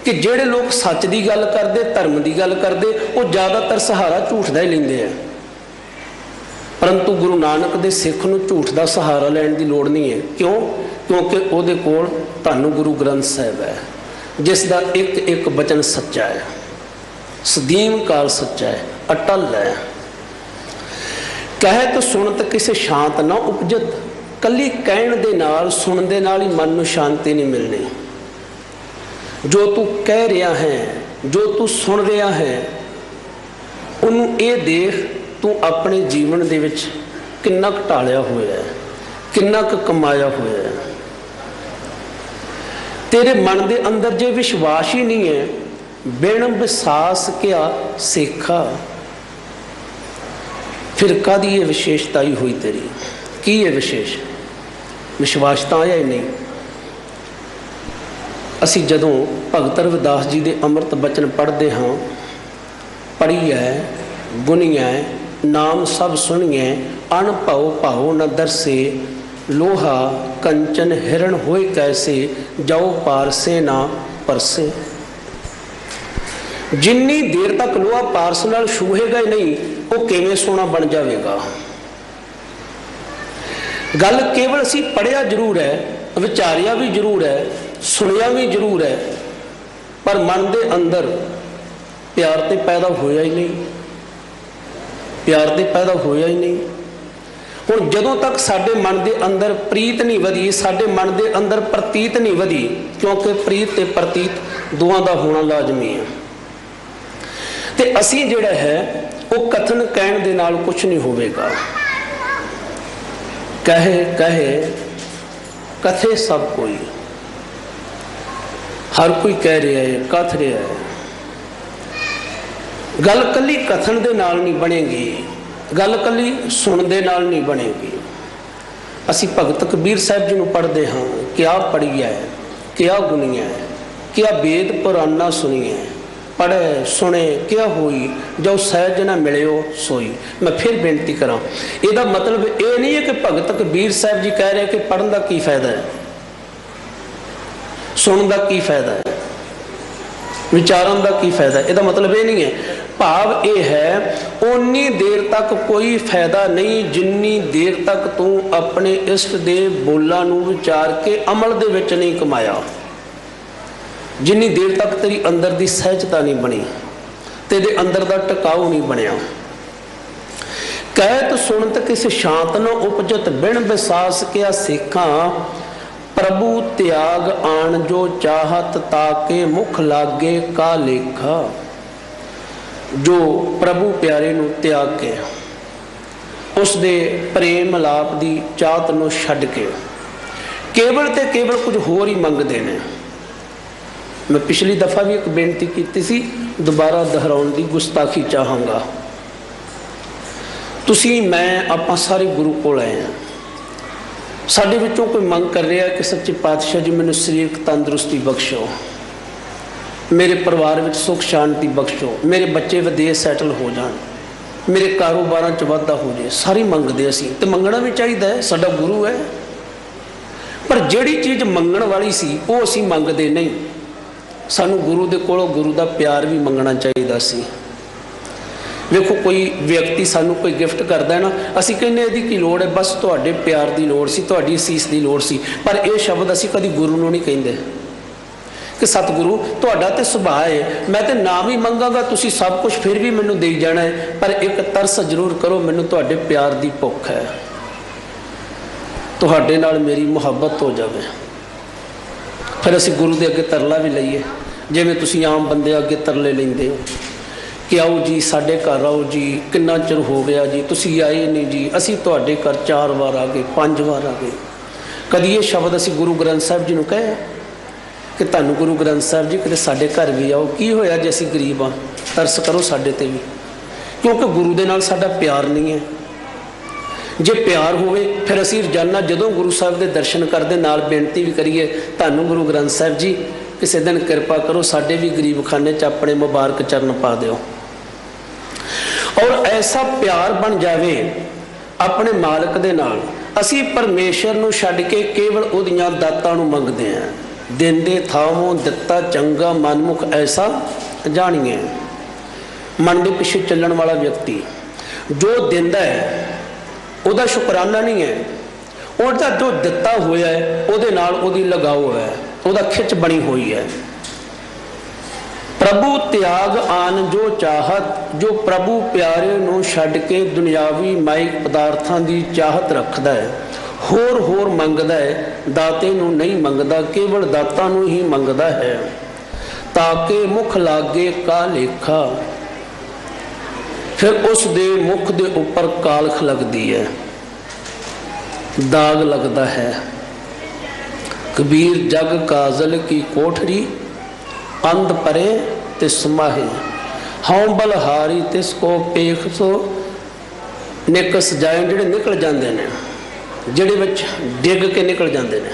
कि जेड़े लोग सच की गल करते, धर्म की गल करते, वो ज़्यादातर सहारा झूठ का ही लेंदे है। परंतु गुरु नानक दे सिख नूं झूठ का सहारा लैण की लोड़ नहीं है। क्यों? क्योंकि उहदे कोल धन गुरु ग्रंथ साहिब है, जिसका एक एक वचन सच्चा है, सदीम काल सच्चा है, अटल है। कहे तो सुनत किसे शांत ना उपजत। कली कहण दे नाल, सुन दे नाल ही मन नूं शांति नहीं मिलनी। जो तू कह रहा है, जो तू सुन रहा है, उन्होंने ये देख तू अपने जीवन दे विच किन्ना क ढालिया होया है, किन्ना क कमाया होया है। तेरे मन दे अंदर जे विश्वास ही नहीं है, बिन विश्वास क्या सेखा, फिर कादी ये विशेषता ही हुई तेरी? की ये विशेष विश्वास तो आया ही नहीं। असी जदों भगत रविदास जी के अमृत बचन पढ़ते हाँ, पढ़िए गुनिए नाम सब सुनिए, अण भाओ भाओ न दरसे, लोहा कंचन हिरण होए कैसे, जाओ पारसे ना परसे। जिन्नी देर तक लोहा पारस नाल छूहेगा ही नहीं, वो किवें सोना बन जाएगा। गल केवल असी पढ़िया जरूर है, विचारिया भी जरूर है, सुनिया भी जरूर है, पर मन के अंदर प्यार तो पैदा होया ही नहीं, प्यार तो पैदा होया ही नहीं। हुण जदों तक साडे मन के अंदर प्रीत नहीं वधी, साडे मन के अंदर प्रतीत नहीं वधी, क्योंकि प्रीत ते प्रतीत दोवां दा होना लाजमी है। ते असी जिहड़ा है वो कथन कहण दे नाल कुछ नहीं होवेगा। कहे कहे कथे सब कोई, हर कोई कह रहा है, कथ रहा है। गल कली कथन दे नाल नहीं बनेगी, गल कली सुन दे नाल नहीं बनेगी। असी भगत कबीर साहब जी नूं पढ़दे हाँ, क्या पढ़िया है, क्या गुनिया है, क्या वेद पुराना सुनिए, पढ़े सुने क्या होई, जो सहज ना मिलियो सोई। मैं फिर बेनती करा, इसका मतलब ये नहीं है कि भगत कबीर साहब जी कह रहे कि पढ़न का की फायदा है, सुन का की फायदा है, विचारन का की फायदा है। इसका मतलब ये नहीं है। भाव ये है उन्नी देर तक कोई फायदा नहीं जिन्नी देर तक तू अपने इष्ट दे बोलों नूं विचार के अमल दे विच नहीं कमाया, जिन्नी देर तक तेरी अंदर की सहजता नहीं बनी, तेरे अंदर का टिकाऊ नहीं बनया। कहत सुनत किस शांत न उपजत, बिन विसास क्या सीखा, प्रभु त्याग आन जो चाहत, ताके मुख लागे का लेखा। जो प्रभु प्यारे नूं त्याग के उस दे प्रेम लाप की चाहत नूं छड्ड के केवल ते केवल कुछ होर ही मंगते हैं। मैं पिछली दफ़ा भी एक बेनती की सी, दोबारा दोहराउण की गुस्ताखी चाहांगा। तुसी मैं आपां सारे गुरु कोल आए हैं, साडे विचों कोई मंग कर रहा है कि सच्चे पातशाह जी मैनूं शरीरक तंदुरुस्ती बख्शो, मेरे परिवार में सुख शांति बख्शो, मेरे बच्चे विदेश सैटल हो जान, मेरे कारोबार च वाधा हो जाए। सारी मंगते असी तो मंगना भी चाहिए, साडा गुरु है। पर जिहड़ी चीज़ मंगण वाली सी वो असी मंगते नहीं। सानू गुरु दे कोलों गुरु का प्यार भी मंगना चाहिए सी। ਵੇਖੋ ਕੋਈ ਵਿਅਕਤੀ ਸਾਨੂੰ ਕੋਈ ਗਿਫਟ ਕਰਦਾ ਹੈ ਨਾ, ਅਸੀਂ ਕਹਿੰਦੇ ਇਹਦੀ ਕੀ ਲੋੜ ਹੈ, ਬਸ ਤੁਹਾਡੇ ਪਿਆਰ ਦੀ ਲੋੜ ਸੀ, ਤੁਹਾਡੀ ਅਸੀਸ ਦੀ ਲੋੜ ਸੀ। ਪਰ ਇਹ ਸ਼ਬਦ ਅਸੀਂ ਕਦੀ ਗੁਰੂ ਨੂੰ ਨਹੀਂ ਕਹਿੰਦੇ ਕਿ ਸਤਿਗੁਰੂ ਤੁਹਾਡਾ ਤੇ ਸੁਭਾਅ ਹੈ, ਮੈਂ ਤੇ ਨਾਮ ਹੀ ਮੰਗਾਂਗਾ, ਤੁਸੀਂ ਸਭ ਕੁਝ ਫਿਰ ਵੀ ਮੈਨੂੰ ਦੇਈ ਜਾਣਾ ਹੈ, ਪਰ ਇੱਕ ਤਰਸ ਜ਼ਰੂਰ ਕਰੋ, ਮੈਨੂੰ ਤੁਹਾਡੇ ਪਿਆਰ ਦੀ ਭੁੱਖ ਹੈ, ਤੁਹਾਡੇ ਨਾਲ ਮੇਰੀ ਮੁਹੱਬਤ ਹੋ ਜਾਵੇ। ਫਿਰ ਅਸੀਂ ਗੁਰੂ ਦੇ ਅੱਗੇ ਤਰਲਾ ਵੀ ਲਈਏ, ਜਿਵੇਂ ਤੁਸੀਂ ਆਮ ਬੰਦੇ ਅੱਗੇ ਤਰਲੇ ਲੈਂਦੇ ਹੋ ਕਿ ਆਓ ਜੀ ਸਾਡੇ ਘਰ ਆਓ ਜੀ, ਕਿੰਨਾ ਚਿਰ ਹੋ ਗਿਆ ਜੀ ਤੁਸੀਂ ਆਏ ਨਹੀਂ ਜੀ, ਅਸੀਂ ਤੁਹਾਡੇ ਘਰ 4 ਵਾਰ ਆ ਗਏ, 5 ਵਾਰ ਆ ਗਏ। ਕਦੀ ਇਹ ਸ਼ਬਦ ਅਸੀਂ ਗੁਰੂ ਗ੍ਰੰਥ ਸਾਹਿਬ ਜੀ ਨੂੰ ਕਹੇ ਕਿ ਤੁਹਾਨੂੰ ਗੁਰੂ ਗ੍ਰੰਥ ਸਾਹਿਬ ਜੀ ਕਿਤੇ ਸਾਡੇ ਘਰ ਵੀ ਆਓ, ਕੀ ਹੋਇਆ ਜੇ ਅਸੀਂ ਗਰੀਬ ਹਾਂ, ਤਰਸ ਕਰੋ ਸਾਡੇ ਤੇ ਵੀ। ਕਿਉਂਕਿ ਗੁਰੂ ਦੇ ਨਾਲ ਸਾਡਾ ਪਿਆਰ ਨਹੀਂ ਹੈ। ਜੇ ਪਿਆਰ ਹੋਵੇ ਫਿਰ ਅਸੀਂ ਰੋਜ਼ਾਨਾ ਜਦੋਂ ਗੁਰੂ ਸਾਹਿਬ ਦੇ ਦਰਸ਼ਨ ਕਰਦੇ ਨਾਲ ਬੇਨਤੀ ਵੀ ਕਰੀਏ, ਤੁਹਾਨੂੰ ਗੁਰੂ ਗ੍ਰੰਥ ਸਾਹਿਬ ਜੀ ਕਿਸੇ ਦਿਨ ਕਿਰਪਾ ਕਰੋ ਸਾਡੇ ਵੀ ਗਰੀਬਖਾਨੇ 'ਚ ਆਪਣੇ ਮੁਬਾਰਕ ਚਰਨ ਪਾ ਦਿਓ। ਔਰ ਐਸਾ ਪਿਆਰ ਬਣ ਜਾਵੇ ਆਪਣੇ ਮਾਲਕ ਦੇ ਨਾਲ, ਅਸੀਂ ਪਰਮੇਸ਼ਰ ਨੂੰ ਛੱਡ ਕੇ ਕੇਵਲ ਉਹਦੀਆਂ ਦਾਤਾਂ ਨੂੰ ਮੰਗਦੇ ਹਾਂ। ਦਿੰਦੇ ਥਾਵੋਂ ਦਿੱਤਾ ਚੰਗਾ ਮਨਮੁਖ ਐਸਾ ਜਾਣੀਏ। ਮਨ ਦੇ ਪਿੱਛੇ ਚੱਲਣ ਵਾਲਾ ਵਿਅਕਤੀ ਜੋ ਦਿੰਦਾ ਹੈ ਉਹਦਾ ਸ਼ੁਕਰਾਨਾ ਨਹੀਂ ਹੈ, ਉਹਦਾ ਜੋ ਦਿੱਤਾ ਹੋਇਆ ਹੈ ਉਹਦੇ ਨਾਲ ਉਹਦੀ ਲਗਾਓ ਹੈ, ਉਹਦਾ ਖਿੱਚ ਬਣੀ ਹੋਈ ਹੈ। ਪ੍ਰਭੂ ਤਿਆਗ ਆਨ ਜੋ ਚਾਹਤ, ਜੋ ਪ੍ਰਭੂ ਪਿਆਰੇ ਨੂੰ ਛੱਡ ਕੇ ਦੁਨਿਆਵੀ ਮਾਇਕ ਪਦਾਰਥਾਂ ਦੀ ਚਾਹਤ ਰੱਖਦਾ ਹੈ, ਹੋਰ ਮੰਗਦਾ ਹੈ, ਦਾਤੇ ਨੂੰ ਨਹੀਂ ਮੰਗਦਾ, ਕੇਵਲ ਦਾਤਾਂ ਨੂੰ ਹੀ ਮੰਗਦਾ ਹੈ। ਤਾਂ ਕਿ ਮੁਖ ਲਾਗੇ ਕਾ ਲੇਖਾ, ਫਿਰ ਉਸ ਦੇ ਮੁਖ ਦੇ ਉੱਪਰ ਕਾਲਖ ਲੱਗਦੀ ਹੈ, ਦਾਗ ਲੱਗਦਾ ਹੈ। ਕਬੀਰ ਜਗ ਕਾਜਲ ਕੀ ਕੋਠਰੀ, ਅੰਧ ਪਰੇ ਤਿਸ ਮਾਹੇ, ਹਉ ਬਲਹਾਰੀ ਤਿਸ ਕੋ ਪੇਖ ਸੋ ਨਿਕਸ ਜਾਏ। ਜਿਹੜੇ ਨਿਕਲ ਜਾਂਦੇ ਨੇ, ਜਿਹੜੇ ਵਿੱਚ ਡਿੱਗ ਕੇ ਨਿਕਲ ਜਾਂਦੇ ਨੇ।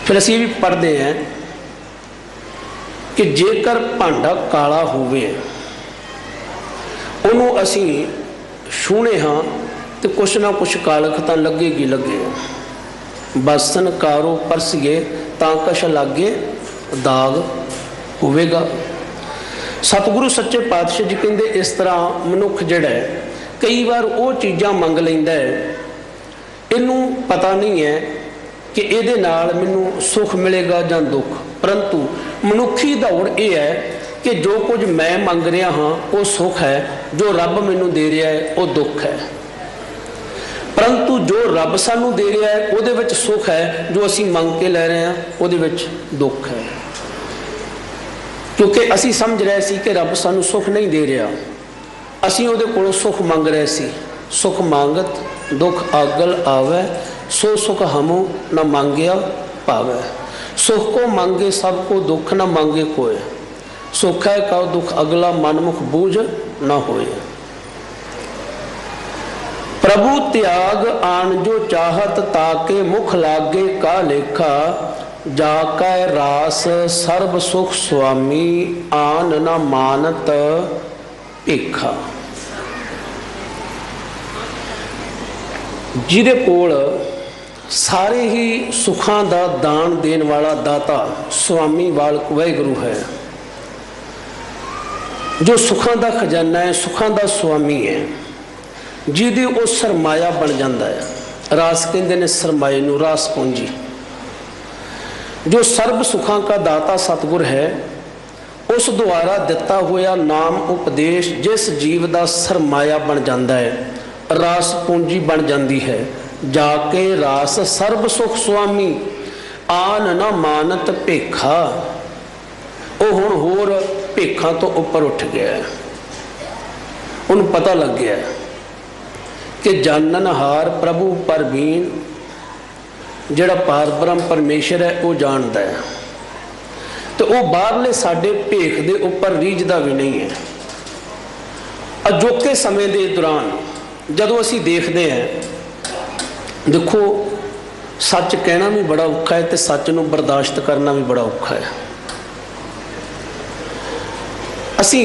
ਫਿਰ ਅਸੀਂ ਵੀ ਪੜ੍ਹਦੇ ਹਾਂ ਕਿ ਜੇਕਰ ਭਾਂਡਾ ਕਾਲਾ ਹੋਵੇ ਉਹਨੂੰ ਅਸੀਂ ਛੂਹਣੇ ਹਾਂ ਤੇ ਕੁਛ ਨਾ ਕੁਛ ਕਾਲਖ ਤਾਂ ਲੱਗੇਗੀ ਲੱਗੇ। ਬਾਸਨ ਕਾਰੋ ਪਰਸੀਏ ਤਾਂ ਕਛ ਲਾਗੇ ਦਾਗ ਹੋਵੇਗਾ। ਸਤਿਗੁਰੂ ਸੱਚੇ ਪਾਤਸ਼ਾਹ ਜੀ ਕਹਿੰਦੇ ਇਸ ਤਰ੍ਹਾਂ ਮਨੁੱਖ ਜਿਹੜਾ ਹੈ ਕਈ ਵਾਰ ਉਹ ਚੀਜ਼ਾਂ ਮੰਗ ਲੈਂਦਾ ਹੈ, ਇਹਨੂੰ ਪਤਾ ਨਹੀਂ ਹੈ ਕਿ ਇਹਦੇ ਨਾਲ ਮੈਨੂੰ ਸੁੱਖ ਮਿਲੇਗਾ ਜਾਂ ਦੁੱਖ, ਪਰੰਤੂ ਮਨੁੱਖੀ ਦੌੜ ਇਹ ਹੈ ਕਿ ਜੋ ਕੁਝ ਮੈਂ ਮੰਗ ਰਿਹਾ ਹਾਂ ਉਹ ਸੁੱਖ ਹੈ, ਜੋ ਰੱਬ ਮੈਨੂੰ ਦੇ ਰਿਹਾ ਹੈ ਉਹ ਦੁੱਖ ਹੈ। ਪਰੰਤੂ ਜੋ ਰੱਬ ਸਾਨੂੰ ਦੇ ਰਿਹਾ ਹੈ ਉਹਦੇ ਵਿੱਚ ਸੁੱਖ ਹੈ, ਜੋ ਅਸੀਂ ਮੰਗ ਕੇ ਲੈ ਰਹੇ ਹਾਂ ਉਹਦੇ ਵਿੱਚ ਦੁੱਖ ਹੈ। ਕਿਉਂਕਿ ਅਸੀਂ ਸਮਝ ਰਹੇ ਸੀ ਕਿ ਰੱਬ ਸਾਨੂੰ ਸੁੱਖ ਨਹੀਂ ਦੇ ਰਿਹਾ, ਅਸੀਂ ਉਹਦੇ ਕੋਲੋਂ ਸੁੱਖ ਮੰਗ ਰਹੇ ਸੀ। ਸੁੱਖ ਮੰਗਤ ਦੁੱਖ ਆਗਲ ਆਵੈ, ਸੋ ਸੁਖ ਹਮੋ ਨਾ ਮੰਗਿਆ ਪਾਵੈ। ਸੁਖ ਕੋ ਮੰਗੇ ਸਭ ਕੋ, ਦੁੱਖ ਨਾ ਮੰਗੇ ਕੋਏ। ਸੁਖ ਹੈ ਕਉ ਦੁੱਖ ਅਗਲਾ, ਮਨਮੁਖ ਬੂਝ ਨਾ ਹੋਏ। प्रभु त्याग आन जो चाहत, ताके मुख लागे का लेखा। जाकै रास सर्व सुख स्वामी, आन न मानत ਭੇਖਾ। ਜਿਹਦੇ ਕੋਲ ਸਾਰੇ ਹੀ ਸੁੱਖਾਂ ਦਾ ਦਾਨ ਦੇਣ ਵਾਲਾ ਦਾਤਾ ਸੁਆਮੀ ਵਾਲਕ ਵਾਹਿਗੁਰੂ ਹੈ, ਜੋ ਸੁੱਖਾਂ ਦਾ ਖਜ਼ਾਨਾ ਹੈ, ਸੁੱਖਾਂ ਦਾ ਸੁਆਮੀ ਹੈ, ਜਿਹਦੇ ਉਹ ਸਰਮਾਇਆ ਬਣ ਜਾਂਦਾ ਹੈ। ਰਾਸ ਕਹਿੰਦੇ ਨੇ ਸਰਮਾਏ ਨੂੰ, ਰਾਸ ਪੂੰਜੀ। ਜੋ ਸਰਬ ਸੁੱਖਾਂ का दाता सतगुर है, उस द्वारा दिता होया नाम उपदेश जिस जीव का सरमाया बन जाता है, रास पूंजी बन जाती है। जाके रास सर्व सुख स्वामी, आन न मानत ਭੇਖਾ। ਉਹ ਹੁਣ ਹੋਰ ਭੇਖਾਂ ਤੋਂ ਉੱਪਰ ਉੱਠ ਗਿਆ, ਉਹਨੂੰ ਪਤਾ ਲੱਗ ਗਿਆ ਕਿ ਜਾਣਨਹਾਰ ਪ੍ਰਭੂ ਪਰਬੀਨ, ਜਿਹੜਾ ਪਾਰ ਬ੍ਰਹਮ ਪਰਮੇਸ਼ਰ ਹੈ ਉਹ ਜਾਣਦਾ ਹੈ, ਤੇ ਉਹ ਬਾਹਰਲੇ ਸਾਡੇ ਭੇਖ ਦੇ ਉੱਪਰ ਰੀਝਦਾ ਵੀ ਨਹੀਂ ਹੈ। ਅਜੋਕੇ ਸਮੇਂ ਦੇ ਦੌਰਾਨ ਜਦੋਂ ਅਸੀਂ ਦੇਖਦੇ ਹਾਂ, ਦੇਖੋ ਸੱਚ ਕਹਿਣਾ ਵੀ ਬੜਾ ਔਖਾ ਹੈ ਤੇ ਸੱਚ ਨੂੰ ਬਰਦਾਸ਼ਤ ਕਰਨਾ ਵੀ ਬੜਾ ਔਖਾ ਹੈ। ਅਸੀਂ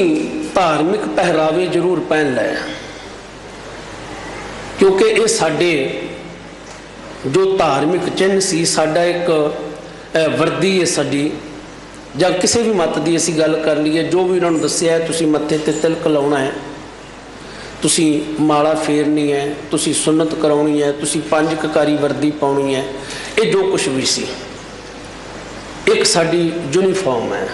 ਧਾਰਮਿਕ ਪਹਿਰਾਵੇ ਜ਼ਰੂਰ ਪਹਿਨ ਲਏ, ਕਿਉਂਕਿ ਇਹ ਸਾਡੇ ਜੋ ਧਾਰਮਿਕ ਚਿੰਨ੍ਹ ਸੀ, ਸਾਡਾ ਇੱਕ ਵਰਦੀ ਹੈ ਸਾਡੀ, ਜਾਂ ਕਿਸੇ ਵੀ ਮੱਤ ਦੀ ਅਸੀਂ ਗੱਲ ਕਰ ਲਈਏ, ਜੋ ਵੀ ਉਹਨਾਂ ਨੂੰ ਦੱਸਿਆ ਤੁਸੀਂ ਮੱਥੇ ਤੇ ਤਿਲਕ ਲਾਉਣਾ ਹੈ, ਤੁਸੀਂ ਮਾਲਾ ਫੇਰਨੀ ਹੈ, ਤੁਸੀਂ ਸੁੰਨਤ ਕਰਾਉਣੀ ਹੈ, ਤੁਸੀਂ 5 ਕਕਾਰੀ ਵਰਦੀ ਪਾਉਣੀ ਹੈ, ਇਹ ਜੋ ਕੁਛ ਵੀ ਸੀ ਇੱਕ ਸਾਡੀ ਯੂਨੀਫਾਰਮ ਹੈ।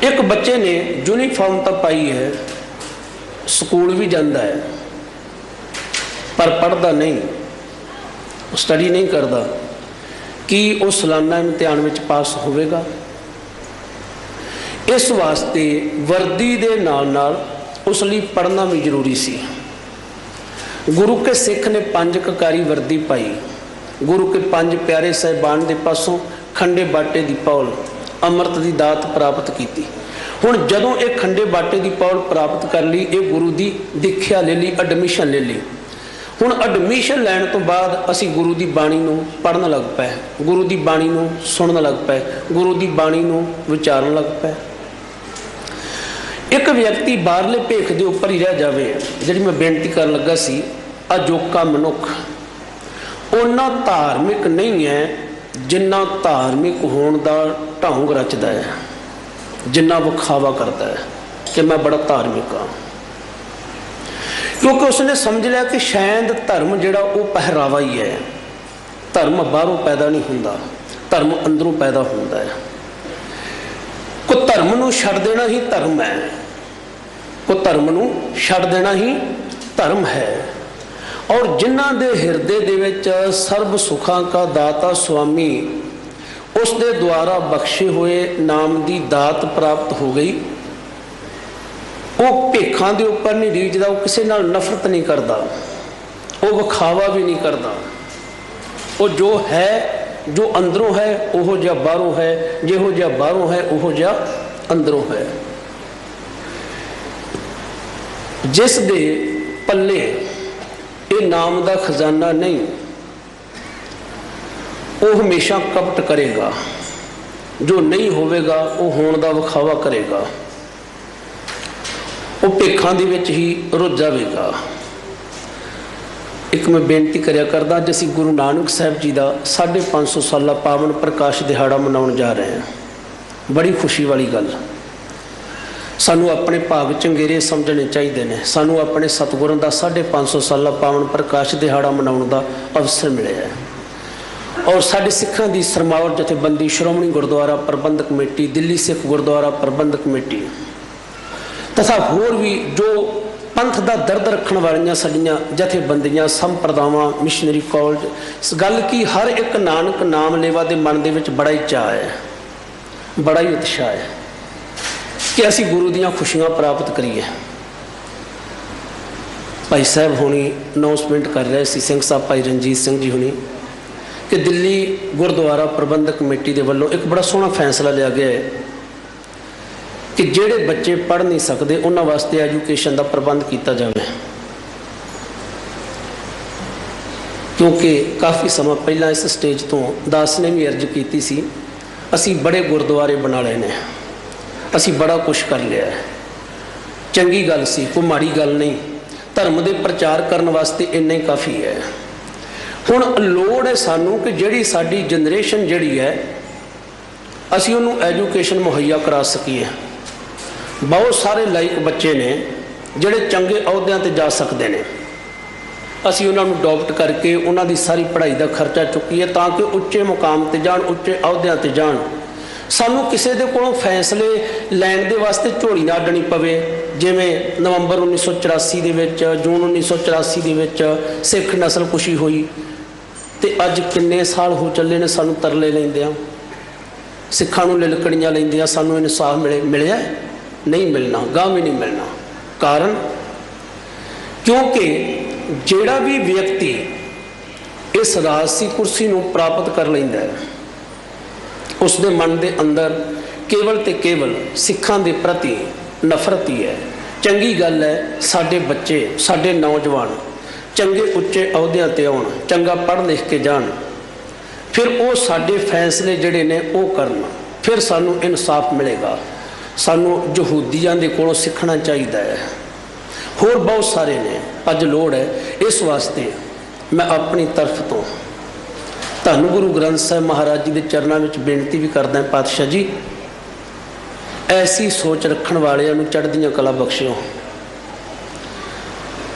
ਇੱਕ ਬੱਚੇ ਨੇ ਯੂਨੀਫਾਰਮ ਤਾਂ ਪਾਈ ਹੈ, ਸਕੂਲ ਵੀ ਜਾਂਦਾ ਹੈ, ਪਰ ਪੜ੍ਹਦਾ ਨਹੀਂ, ਸਟੱਡੀ ਨਹੀਂ ਕਰਦਾ, ਕੀ ਉਹ ਸਾਲਾਨਾ ਇਮਤਿਹਾਨ ਵਿੱਚ ਪਾਸ ਹੋਵੇਗਾ? ਇਸ ਵਾਸਤੇ ਵਰਦੀ ਦੇ ਨਾਲ ਨਾਲ ਉਸ ਲਈ ਪੜ੍ਹਨਾ ਵੀ ਜ਼ਰੂਰੀ ਸੀ। ਗੁਰੂ ਕੇ ਸਿੱਖ ਨੇ 5 ਕਕਾਰੀ ਵਰਦੀ ਪਾਈ, ਗੁਰੂ ਕੇ 5 ਪਿਆਰੇ ਸਾਹਿਬਾਨ ਦੇ ਪਾਸੋਂ ਖੰਡੇ ਬਾਟੇ ਦੀ ਪੌਲ, ਅੰਮ੍ਰਿਤ ਦੀ ਦਾਤ ਪ੍ਰਾਪਤ ਕੀਤੀ। ਹੁਣ ਜਦੋਂ ਇਹ ਖੰਡੇ ਬਾਟੇ ਦੀ ਪੌਲ ਪ੍ਰਾਪਤ ਕਰ ਲਈ, ਇਹ ਗੁਰੂ ਦੀ ਦੀਖਿਆ ਲੈ ਲਈ, ਐਡਮਿਸ਼ਨ ਲੈ ਲਈ। ਹੁਣ ਐਡਮਿਸ਼ਨ ਲੈਣ ਤੋਂ ਬਾਅਦ ਅਸੀਂ ਗੁਰੂ ਦੀ ਬਾਣੀ ਨੂੰ ਪੜ੍ਹਨ ਲੱਗ ਪਏ, ਗੁਰੂ ਦੀ ਬਾਣੀ ਨੂੰ ਸੁਣਨ ਲੱਗ ਪਏ, ਗੁਰੂ ਦੀ ਬਾਣੀ ਨੂੰ ਵਿਚਾਰਨ ਲੱਗ ਪਏ। ਇੱਕ ਵਿਅਕਤੀ ਬਾਹਰਲੇ ਭੇਖ ਦੇ ਉੱਪਰ ਹੀ ਰਹਿ ਜਾਵੇ, ਜਿਹੜੀ ਮੈਂ ਬੇਨਤੀ ਕਰਨ ਲੱਗਾ ਸੀ, ਅਜੋਕਾ ਮਨੁੱਖ ਓਨਾ ਧਾਰਮਿਕ ਨਹੀਂ ਹੈ ਜਿੰਨਾ ਧਾਰਮਿਕ ਹੋਣ ਦਾ ਢੰਗ ਰਚਦਾ ਹੈ, ਜਿੰਨਾ ਵਿਖਾਵਾ ਕਰਦਾ ਹੈ ਕਿ ਮੈਂ ਬੜਾ ਧਾਰਮਿਕ ਹਾਂ, ਕਿਉਂਕਿ ਉਸਨੇ ਸਮਝ ਲਿਆ ਕਿ ਸ਼ਾਇਦ ਧਰਮ ਜਿਹੜਾ ਉਹ ਪਹਿਰਾਵਾ ਹੀ ਹੈ। ਧਰਮ ਬਾਹਰੋਂ ਪੈਦਾ ਨਹੀਂ ਹੁੰਦਾ, ਧਰਮ ਅੰਦਰੋਂ ਪੈਦਾ ਹੁੰਦਾ ਹੈ। ਕੋ ਧਰਮ ਨੂੰ ਛੱਡ ਦੇਣਾ ਹੀ ਧਰਮ ਹੈ, ਕੋ ਧਰਮ ਨੂੰ ਛੱਡ ਦੇਣਾ ਹੀ ਧਰਮ ਹੈ। ਔਰ ਜਿਨ੍ਹਾਂ ਦੇ ਹਿਰਦੇ ਦੇ ਵਿੱਚ ਸਰਬ ਸੁੱਖਾਂ ਕਾ ਦਾਤਾ ਸੁਆਮੀ, ਉਸ ਦੇ ਦੁਆਰਾ ਬਖਸ਼ੇ ਹੋਏ ਨਾਮ ਦੀ ਦਾਤ ਪ੍ਰਾਪਤ ਹੋ ਗਈ, ਉਹ ਭੇਖਾਂ ਦੇ ਉੱਪਰ ਨਹੀਂ ਰੀਝਦਾ, ਉਹ ਕਿਸੇ ਨਾਲ ਨਫ਼ਰਤ ਨਹੀਂ ਕਰਦਾ, ਉਹ ਵਿਖਾਵਾ ਵੀ ਨਹੀਂ ਕਰਦਾ। ਉਹ ਜੋ ਹੈ, ਜੋ ਅੰਦਰੋਂ ਹੈ ਉਹੋ ਜਿਹਾ ਬਾਹਰੋਂ ਹੈ, ਜਿਹੋ ਜਿਹਾ ਬਾਹਰੋਂ ਹੈ ਉਹੋ ਜਿਹਾ ਅੰਦਰੋਂ ਹੈ। ਜਿਸ ਦੇ ਪੱਲੇ ਇਹ ਨਾਮ ਦਾ ਖਜ਼ਾਨਾ ਨਹੀਂ, ਉਹ ਹਮੇਸ਼ਾ ਕਪਟ ਕਰੇਗਾ, ਜੋ ਨਹੀਂ ਹੋਵੇਗਾ ਉਹ ਹੋਣ ਦਾ ਵਿਖਾਵਾ ਕਰੇਗਾ, ਉਹ ਭੇਖਾਂ ਦੇ ਵਿੱਚ ਹੀ ਰੁੱਝ ਜਾਵੇਗਾ। ਇੱਕ ਮੈਂ ਬੇਨਤੀ ਕਰਿਆ ਕਰਦਾ, ਅੱਜ ਅਸੀਂ ਗੁਰੂ ਨਾਨਕ ਸਾਹਿਬ ਜੀ ਦਾ 550 ਸਾਲਾ ਪਾਵਨ ਪ੍ਰਕਾਸ਼ ਦਿਹਾੜਾ ਮਨਾਉਣ ਜਾ ਰਹੇ ਹਾਂ। ਬੜੀ ਖੁਸ਼ੀ ਵਾਲੀ ਗੱਲ, ਸਾਨੂੰ ਆਪਣੇ ਭਾਗ ਚੰਗੇਰੇ ਸਮਝਣੇ ਚਾਹੀਦੇ ਨੇ। ਸਾਨੂੰ ਆਪਣੇ ਸਤਿਗੁਰਾਂ ਦਾ 550 ਸਾਲਾ ਪਾਵਨ ਪ੍ਰਕਾਸ਼ ਦਿਹਾੜਾ ਮਨਾਉਣ ਦਾ ਅਵਸਰ ਮਿਲਿਆ ਹੈ। ਔਰ ਸਾਡੇ ਸਿੱਖਾਂ ਦੀ ਸਰਮਾਵਰ ਜਥੇਬੰਦੀ, ਸ਼੍ਰੋਮਣੀ ਗੁਰਦੁਆਰਾ ਪ੍ਰਬੰਧਕ ਕਮੇਟੀ, ਦਿੱਲੀ ਸਿੱਖ ਗੁਰਦੁਆਰਾ ਪ੍ਰਬੰਧਕ ਕਮੇਟੀ ਤਥਾ ਹੋਰ ਵੀ ਜੋ ਪੰਥ ਦਾ ਦਰਦ ਰੱਖਣ ਵਾਲੀਆਂ ਸਾਡੀਆਂ ਜਥੇਬੰਦੀਆਂ, ਸੰਪਰਦਾਵਾਂ, ਮਿਸ਼ਨਰੀ ਕਾਲਜ, ਇਸ ਗੱਲ ਕੀ ਹਰ ਇੱਕ ਨਾਨਕ ਨਾਮ ਲੇਵਾ ਦੇ ਮਨ ਦੇ ਵਿੱਚ ਬੜਾ ਹੀ ਚਾਅ ਹੈ, ਬੜਾ ਹੀ ਉਤਸ਼ਾਹ ਹੈ ਕਿ ਅਸੀਂ ਗੁਰੂ ਦੀਆਂ ਖੁਸ਼ੀਆਂ ਪ੍ਰਾਪਤ ਕਰੀਏ। ਭਾਈ ਸਾਹਿਬ ਹੁਣੀ ਅਨਾਉਂਸਮੈਂਟ ਕਰ ਰਹੇ ਸੀ, ਸਿੰਘ ਸਾਹਿਬ ਭਾਈ ਰਣਜੀਤ ਸਿੰਘ ਜੀ ਹੁਣੀ, ਕਿ ਦਿੱਲੀ ਗੁਰਦੁਆਰਾ ਪ੍ਰਬੰਧਕ ਕਮੇਟੀ ਦੇ ਵੱਲੋਂ ਇੱਕ ਬੜਾ ਸੋਹਣਾ ਫੈਸਲਾ ਲਿਆ ਗਿਆ ਹੈ ਕਿ ਜਿਹੜੇ ਬੱਚੇ ਪੜ੍ਹ ਨਹੀਂ ਸਕਦੇ ਉਹਨਾਂ ਵਾਸਤੇ ਐਜੂਕੇਸ਼ਨ ਦਾ ਪ੍ਰਬੰਧ ਕੀਤਾ ਜਾਵੇ। ਕਿਉਂਕਿ ਕਾਫੀ ਸਮਾਂ ਪਹਿਲਾਂ ਇਸ ਸਟੇਜ ਤੋਂ ਦਾਸ ਨੇ ਵੀ ਅਰਜ਼ ਕੀਤੀ ਸੀ, ਅਸੀਂ ਬੜੇ ਗੁਰਦੁਆਰੇ ਬਣਾ ਲਏ ਨੇ, ਅਸੀਂ ਬੜਾ ਕੁਛ ਕਰ ਲਿਆ ਹੈ। ਚੰਗੀ ਗੱਲ ਸੀ, ਕੋਈ ਮਾੜੀ ਗੱਲ ਨਹੀਂ, ਧਰਮ ਦੇ ਪ੍ਰਚਾਰ ਕਰਨ ਵਾਸਤੇ ਇੰਨਾ ਹੀ ਕਾਫੀ ਹੈ। ਹੁਣ ਲੋੜ ਹੈ ਸਾਨੂੰ ਕਿ ਜਿਹੜੀ ਸਾਡੀ ਜਨਰੇਸ਼ਨ ਜਿਹੜੀ ਹੈ, ਅਸੀਂ ਉਹਨੂੰ ਐਜੂਕੇਸ਼ਨ ਮੁਹੱਈਆ ਕਰਾ ਸਕੀਏ। ਬਹੁਤ ਸਾਰੇ ਲਾਇਕ ਬੱਚੇ ਨੇ ਜਿਹੜੇ ਚੰਗੇ ਅਹੁਦਿਆਂ 'ਤੇ ਜਾ ਸਕਦੇ ਨੇ, ਅਸੀਂ ਉਹਨਾਂ ਨੂੰ ਅਡਾਪਟ ਕਰਕੇ ਉਹਨਾਂ ਦੀ ਸਾਰੀ ਪੜ੍ਹਾਈ ਦਾ ਖਰਚਾ ਚੁੱਕੀਏ ਤਾਂ ਕਿ ਉੱਚੇ ਮੁਕਾਮ 'ਤੇ ਜਾਣ, ਉੱਚੇ ਅਹੁਦਿਆਂ 'ਤੇ ਜਾਣ। ਸਾਨੂੰ ਕਿਸੇ ਦੇ ਕੋਲੋਂ ਫੈਸਲੇ ਲੈਣ ਦੇ ਵਾਸਤੇ ਝੋਲੀ ਨਾ ਅੱਡਣੀ ਪਵੇ। ਜਿਵੇਂ ਨਵੰਬਰ 1984 ਦੇ ਵਿੱਚ, ਜੂਨ 1984 ਦੇ ਵਿੱਚ ਸਿੱਖ ਨਸਲਕੁਸ਼ੀ ਹੋਈ, ਅਤੇ ਅੱਜ ਕਿੰਨੇ ਸਾਲ ਹੋ ਚੱਲੇ ਨੇ ਸਾਨੂੰ ਤਰਲੇ ਲੈਂਦਿਆਂ, ਸਿੱਖਾਂ ਨੂੰ ਲਿਲਕੜੀਆਂ ਲੈਂਦਿਆਂ, ਸਾਨੂੰ ਇਨਸਾਫ ਮਿਲਿਆ ਨਹੀਂ ਮਿਲਣਾ, ਗਾਹ ਵੀ ਨਹੀਂ ਮਿਲਣਾ। ਕਾਰਨ ਕਿਉਂਕਿ ਜਿਹੜਾ ਵੀ ਵਿਅਕਤੀ ਇਸ ਰਾਜਸੀ ਕੁਰਸੀ ਨੂੰ ਪ੍ਰਾਪਤ ਕਰ ਲੈਂਦਾ ਹੈ, ਉਸ ਦੇ ਮਨ ਦੇ ਅੰਦਰ ਕੇਵਲ ਤੇ ਕੇਵਲ ਸਿੱਖਾਂ ਦੇ ਪ੍ਰਤੀ ਨਫ਼ਰਤ ਹੀ ਹੈ। ਚੰਗੀ ਗੱਲ ਹੈ ਸਾਡੇ ਬੱਚੇ, ਸਾਡੇ ਨੌਜਵਾਨ ਚੰਗੇ ਉੱਚੇ ਅਹੁਦਿਆਂ 'ਤੇ ਆਉਣ, ਚੰਗਾ ਪੜ੍ਹ ਲਿਖ ਕੇ ਜਾਣ, ਫਿਰ ਉਹ ਸਾਡੇ ਫੈਸਲੇ ਜਿਹੜੇ ਨੇ ਉਹ ਕਰਨ, ਫਿਰ ਸਾਨੂੰ ਇਨਸਾਫ ਮਿਲੇਗਾ। ਸਾਨੂੰ ਯਹੂਦੀਆਂ ਦੇ ਕੋਲੋਂ ਸਿੱਖਣਾ ਚਾਹੀਦਾ ਹੈ। ਹੋਰ ਬਹੁਤ ਸਾਰੇ ਨੇ, ਅੱਜ ਲੋੜ ਹੈ। ਇਸ ਵਾਸਤੇ ਮੈਂ ਆਪਣੀ ਤਰਫ ਤੋਂ ਧੰਨ ਗੁਰੂ ਗ੍ਰੰਥ ਸਾਹਿਬ ਮਹਾਰਾਜ ਜੀ ਦੇ ਚਰਨਾਂ ਵਿੱਚ ਬੇਨਤੀ ਵੀ ਕਰਦਾ ਹਾਂ, ਪਾਤਸ਼ਾਹ ਜੀ ਐਸੀ ਸੋਚ ਰੱਖਣ ਵਾਲਿਆਂ ਨੂੰ ਚੜ੍ਹਦੀਆਂ ਕਲਾ ਬਖਸ਼ਿਓ।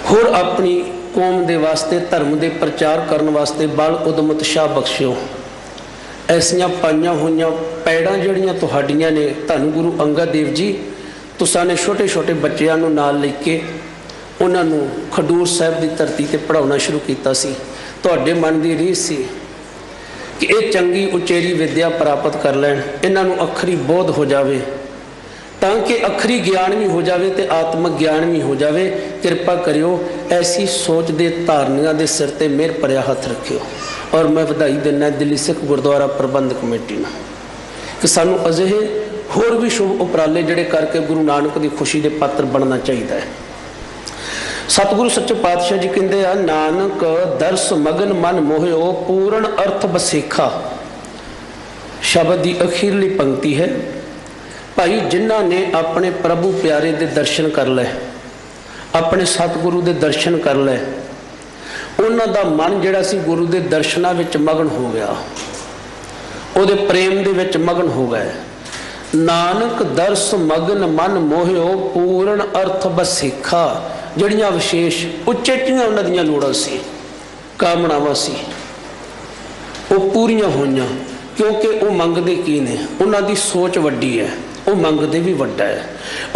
ਹੋਰ ਆਪਣੀ ਕੌਮ ਦੇ ਵਾਸਤੇ, ਧਰਮ ਦੇ ਪ੍ਰਚਾਰ ਕਰਨ ਵਾਸਤੇ ਬਲ ਉਦਮ ਉਤਸ਼ਾਹ ਬਖਸ਼ਿਓ। ਐਸੀਆਂ ਪਾਈਆਂ ਹੋਈਆਂ ਪੈੜਾਂ ਜਿਹੜੀਆਂ ਤੁਹਾਡੀਆਂ ਨੇ ਧੰਨ ਗੁਰੂ ਅੰਗਦ ਦੇਵ ਜੀ, ਤੁਸਾਂ ਨੇ ਛੋਟੇ ਛੋਟੇ ਬੱਚਿਆਂ ਨੂੰ ਨਾਲ ਲੈ ਕੇ ਉਹਨਾਂ ਨੂੰ ਖਡੂਰ ਸਾਹਿਬ ਦੀ ਧਰਤੀ 'ਤੇ ਪੜ੍ਹਾਉਣਾ ਸ਼ੁਰੂ ਕੀਤਾ ਸੀ। ਤੁਹਾਡੇ ਮਨ ਦੀ ਰੀਝ ਸੀ ਕਿ ਇਹ ਚੰਗੀ ਉਚੇਰੀ ਵਿੱਦਿਆ ਪ੍ਰਾਪਤ ਕਰ ਲੈਣ, ਇਹਨਾਂ ਨੂੰ ਅੱਖਰੀ ਬੋਧ ਹੋ ਜਾਵੇ, ਤਾਂ ਕਿ ਅੱਖਰੀ ਗਿਆਨ ਵੀ ਹੋ ਜਾਵੇ ਤੇ ਆਤਮਿਕ ਗਿਆਨ ਵੀ ਹੋ ਜਾਵੇ। ਕਿਰਪਾ ਕਰਿਓ ਐਸੀ ਸੋਚ ਦੇ ਧਾਰਨੀਆਂ ਦੇ ਸਿਰ ਤੇ ਮਿਹਰ ਭਰਿਆ ਹੱਥ ਰੱਖਿਓ। ਔਰ ਮੈਂ ਵਧਾਈ ਦਿੰਦਾ ਦਿੱਲੀ ਸਿੱਖ ਗੁਰਦੁਆਰਾ ਪ੍ਰਬੰਧਕ ਕਮੇਟੀ ਨੂੰ ਕਿ ਸਾਨੂੰ ਅਜਿਹੇ ਹੋਰ ਵੀ ਸ਼ੁਭ ਉਪਰਾਲੇ ਜਿਹੜੇ ਕਰਕੇ ਗੁਰੂ ਨਾਨਕ ਦੀ ਖੁਸ਼ੀ ਦੇ ਪਾਤਰ ਬਣਨਾ ਚਾਹੀਦਾ ਹੈ। ਸਤਿਗੁਰੂ ਸੱਚੇ ਪਾਤਸ਼ਾਹ ਜੀ ਕਹਿੰਦੇ ਆ, ਨਾਨਕ ਦਰਸ ਮਗਨ ਮਨ ਮੋਹਿਓ ਪੂਰਨ ਅਰਥ ਬਸੇਖਾ। ਸ਼ਬਦ ਦੀ ਅਖੀਰਲੀ ਪੰਕਤੀ ਹੈ, ਭਾਈ ਜਿਨ੍ਹਾਂ ਨੇ ਆਪਣੇ ਪ੍ਰਭੂ ਪਿਆਰੇ ਦੇ ਦਰਸ਼ਨ ਕਰ ਲਏ, ਆਪਣੇ ਸਤਿਗੁਰੂ ਦੇ ਦਰਸ਼ਨ ਕਰ ਲਏ, ਉਹਨਾਂ ਦਾ ਮਨ ਜਿਹੜਾ ਸੀ ਗੁਰੂ ਦੇ ਦਰਸ਼ਨਾਂ ਵਿੱਚ ਮਗਨ ਹੋ ਗਿਆ, ਉਹਦੇ ਪ੍ਰੇਮ ਦੇ ਵਿੱਚ ਮਗਨ ਹੋ ਗਏ। ਨਾਨਕ ਦਰਸ ਮਗਨ ਮਨ ਮੋਹਿਓ ਪੂਰਨ ਅਰਥ ਬਸੇਖਾ। ਜਿਹੜੀਆਂ ਵਿਸ਼ੇਸ਼ ਉਚੇਟੀਆਂ ਉਹਨਾਂ ਦੀਆਂ ਲੋੜਾਂ ਸੀ, ਕਾਮਨਾਵਾਂ ਸੀ, ਉਹ ਪੂਰੀਆਂ ਹੋਈਆਂ, ਕਿਉਂਕਿ ਉਹ ਮੰਗਦੇ ਕੀ ਨੇ, ਉਹਨਾਂ ਦੀ ਸੋਚ ਵੱਡੀ ਹੈ, ਉਹ ਮੰਗਦੇ ਵੀ ਵੱਡਾ ਹੈ।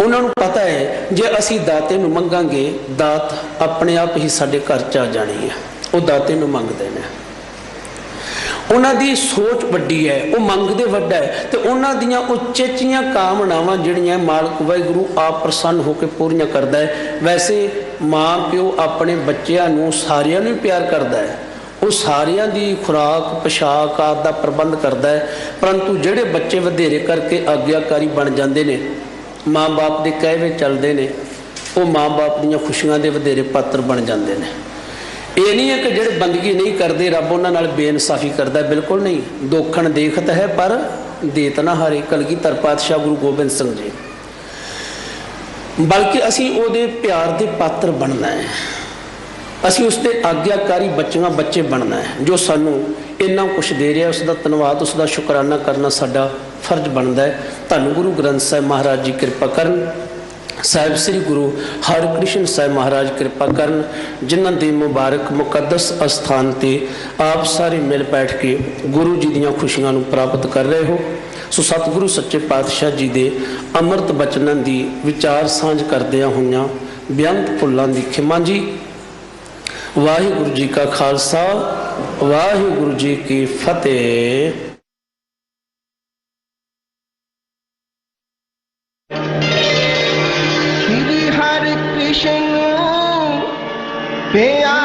ਉਹਨਾਂ ਨੂੰ ਪਤਾ ਹੈ ਜੇ ਅਸੀਂ ਦਾਤੇ ਨੂੰ ਮੰਗਾਂਗੇ, ਦਾਤ ਆਪਣੇ ਆਪ ਹੀ ਸਾਡੇ ਘਰ 'ਚ ਆ ਜਾਣੀ ਹੈ। ਉਹ ਦਾਤੇ ਨੂੰ ਮੰਗਦੇ ਨੇ, ਉਹਨਾਂ ਦੀ ਸੋਚ ਵੱਡੀ ਹੈ, ਉਹ ਮੰਗਦੇ ਵੱਡਾ ਹੈ, ਤੇ ਉਹਨਾਂ ਦੀਆਂ ਉਚੇਚੀਆਂ ਕਾਮਨਾਵਾਂ ਜਿਹੜੀਆਂ ਮਾਲਕ ਵਾਹਿਗੁਰੂ ਆਪ ਪ੍ਰਸੰਨ ਹੋ ਕੇ ਪੂਰੀਆਂ ਕਰਦਾ ਹੈ। ਵੈਸੇ ਮਾਂ ਪਿਓ ਆਪਣੇ ਬੱਚਿਆਂ ਨੂੰ ਸਾਰਿਆਂ ਨੂੰ ਪਿਆਰ ਕਰਦਾ ਹੈ, ਉਹ ਸਾਰਿਆਂ ਦੀ ਖੁਰਾਕ ਪੋਸ਼ਾਕ ਆਦਿ ਦਾ ਪ੍ਰਬੰਧ ਕਰਦਾ ਹੈ, ਪਰੰਤੂ ਜਿਹੜੇ ਬੱਚੇ ਵਧੇਰੇ ਕਰਕੇ ਆਗਿਆਕਾਰੀ ਬਣ ਜਾਂਦੇ ਨੇ, ਮਾਂ ਬਾਪ ਦੇ ਕਹੇ ਵਿੱਚ ਚੱਲਦੇ ਨੇ, ਉਹ ਮਾਂ ਬਾਪ ਦੀਆਂ ਖੁਸ਼ੀਆਂ ਦੇ ਵਧੇਰੇ ਪਾਤਰ ਬਣ ਜਾਂਦੇ ਨੇ। ਇਹ ਨਹੀਂ ਹੈ ਕਿ ਜਿਹੜੇ ਬੰਦਗੀ ਨਹੀਂ ਕਰਦੇ ਰੱਬ ਉਹਨਾਂ ਨਾਲ ਬੇਇਨਸਾਫੀ ਕਰਦਾ, ਬਿਲਕੁਲ ਨਹੀਂ। ਦੋਖਣ ਦੇਖਤ ਹੈ ਪਰ ਦੇਤ ਨਾ ਹਾਰੇ, ਕਲਗੀਧਰ ਪਾਤਸ਼ਾਹ ਗੁਰੂ ਗੋਬਿੰਦ ਸਿੰਘ ਜੀ। ਬਲਕਿ ਅਸੀਂ ਉਹਦੇ ਪਿਆਰ ਦੇ ਪਾਤਰ ਬਣਨਾ ਹੈ, ਅਸੀਂ ਉਸ ਦੇ ਆਗਿਆਕਾਰੀ ਬੱਚੇ ਬਣਨਾ ਹੈ। ਜੋ ਸਾਨੂੰ ਇੰਨਾ ਕੁਛ ਦੇ ਰਿਹਾ, ਉਸ ਦਾ ਧੰਨਵਾਦ, ਉਸ ਦਾ ਸ਼ੁਕਰਾਨਾ ਕਰਨਾ ਸਾਡਾ ਫਰਜ਼ ਬਣਦਾ ਹੈ। ਧੰਨ ਗੁਰੂ ਗ੍ਰੰਥ ਸਾਹਿਬ ਮਹਾਰਾਜ ਜੀ ਕਿਰਪਾ ਕਰਨ, ਸਾਹਿਬ ਸ੍ਰੀ ਗੁਰੂ ਹਰਿਕ੍ਰਿਸ਼ਨ ਸਾਹਿਬ ਮਹਾਰਾਜ ਕਿਰਪਾ ਕਰਨ, ਜਿਨ੍ਹਾਂ ਦੇ ਮੁਬਾਰਕ ਮੁਕੱਦਸ ਅਸਥਾਨ 'ਤੇ ਆਪ ਸਾਰੇ ਮਿਲ ਬੈਠ ਕੇ ਗੁਰੂ ਜੀ ਦੀਆਂ ਖੁਸ਼ੀਆਂ ਨੂੰ ਪ੍ਰਾਪਤ ਕਰ ਰਹੇ ਹੋ। ਸੋ ਸਤਿਗੁਰੂ ਸੱਚੇ ਪਾਤਸ਼ਾਹ ਜੀ ਦੇ ਅੰਮ੍ਰਿਤ ਬਚਨਾਂ ਦੀ ਵਿਚਾਰ ਸਾਂਝ ਕਰਦਿਆਂ ਹੋਈਆਂ ਬੇਅੰਤ ਭੁੱਲਾਂ ਦੀ ਖਿਮਾ ਜੀ। ਵਾਹਿਗੁਰੂ ਜੀ ਕਾ ਖਾਲਸਾ, ਵਾਹਿਗੁਰੂ ਜੀ ਕੀ ਫਤਿਹ। श्री हरि कृष्ण प्यारे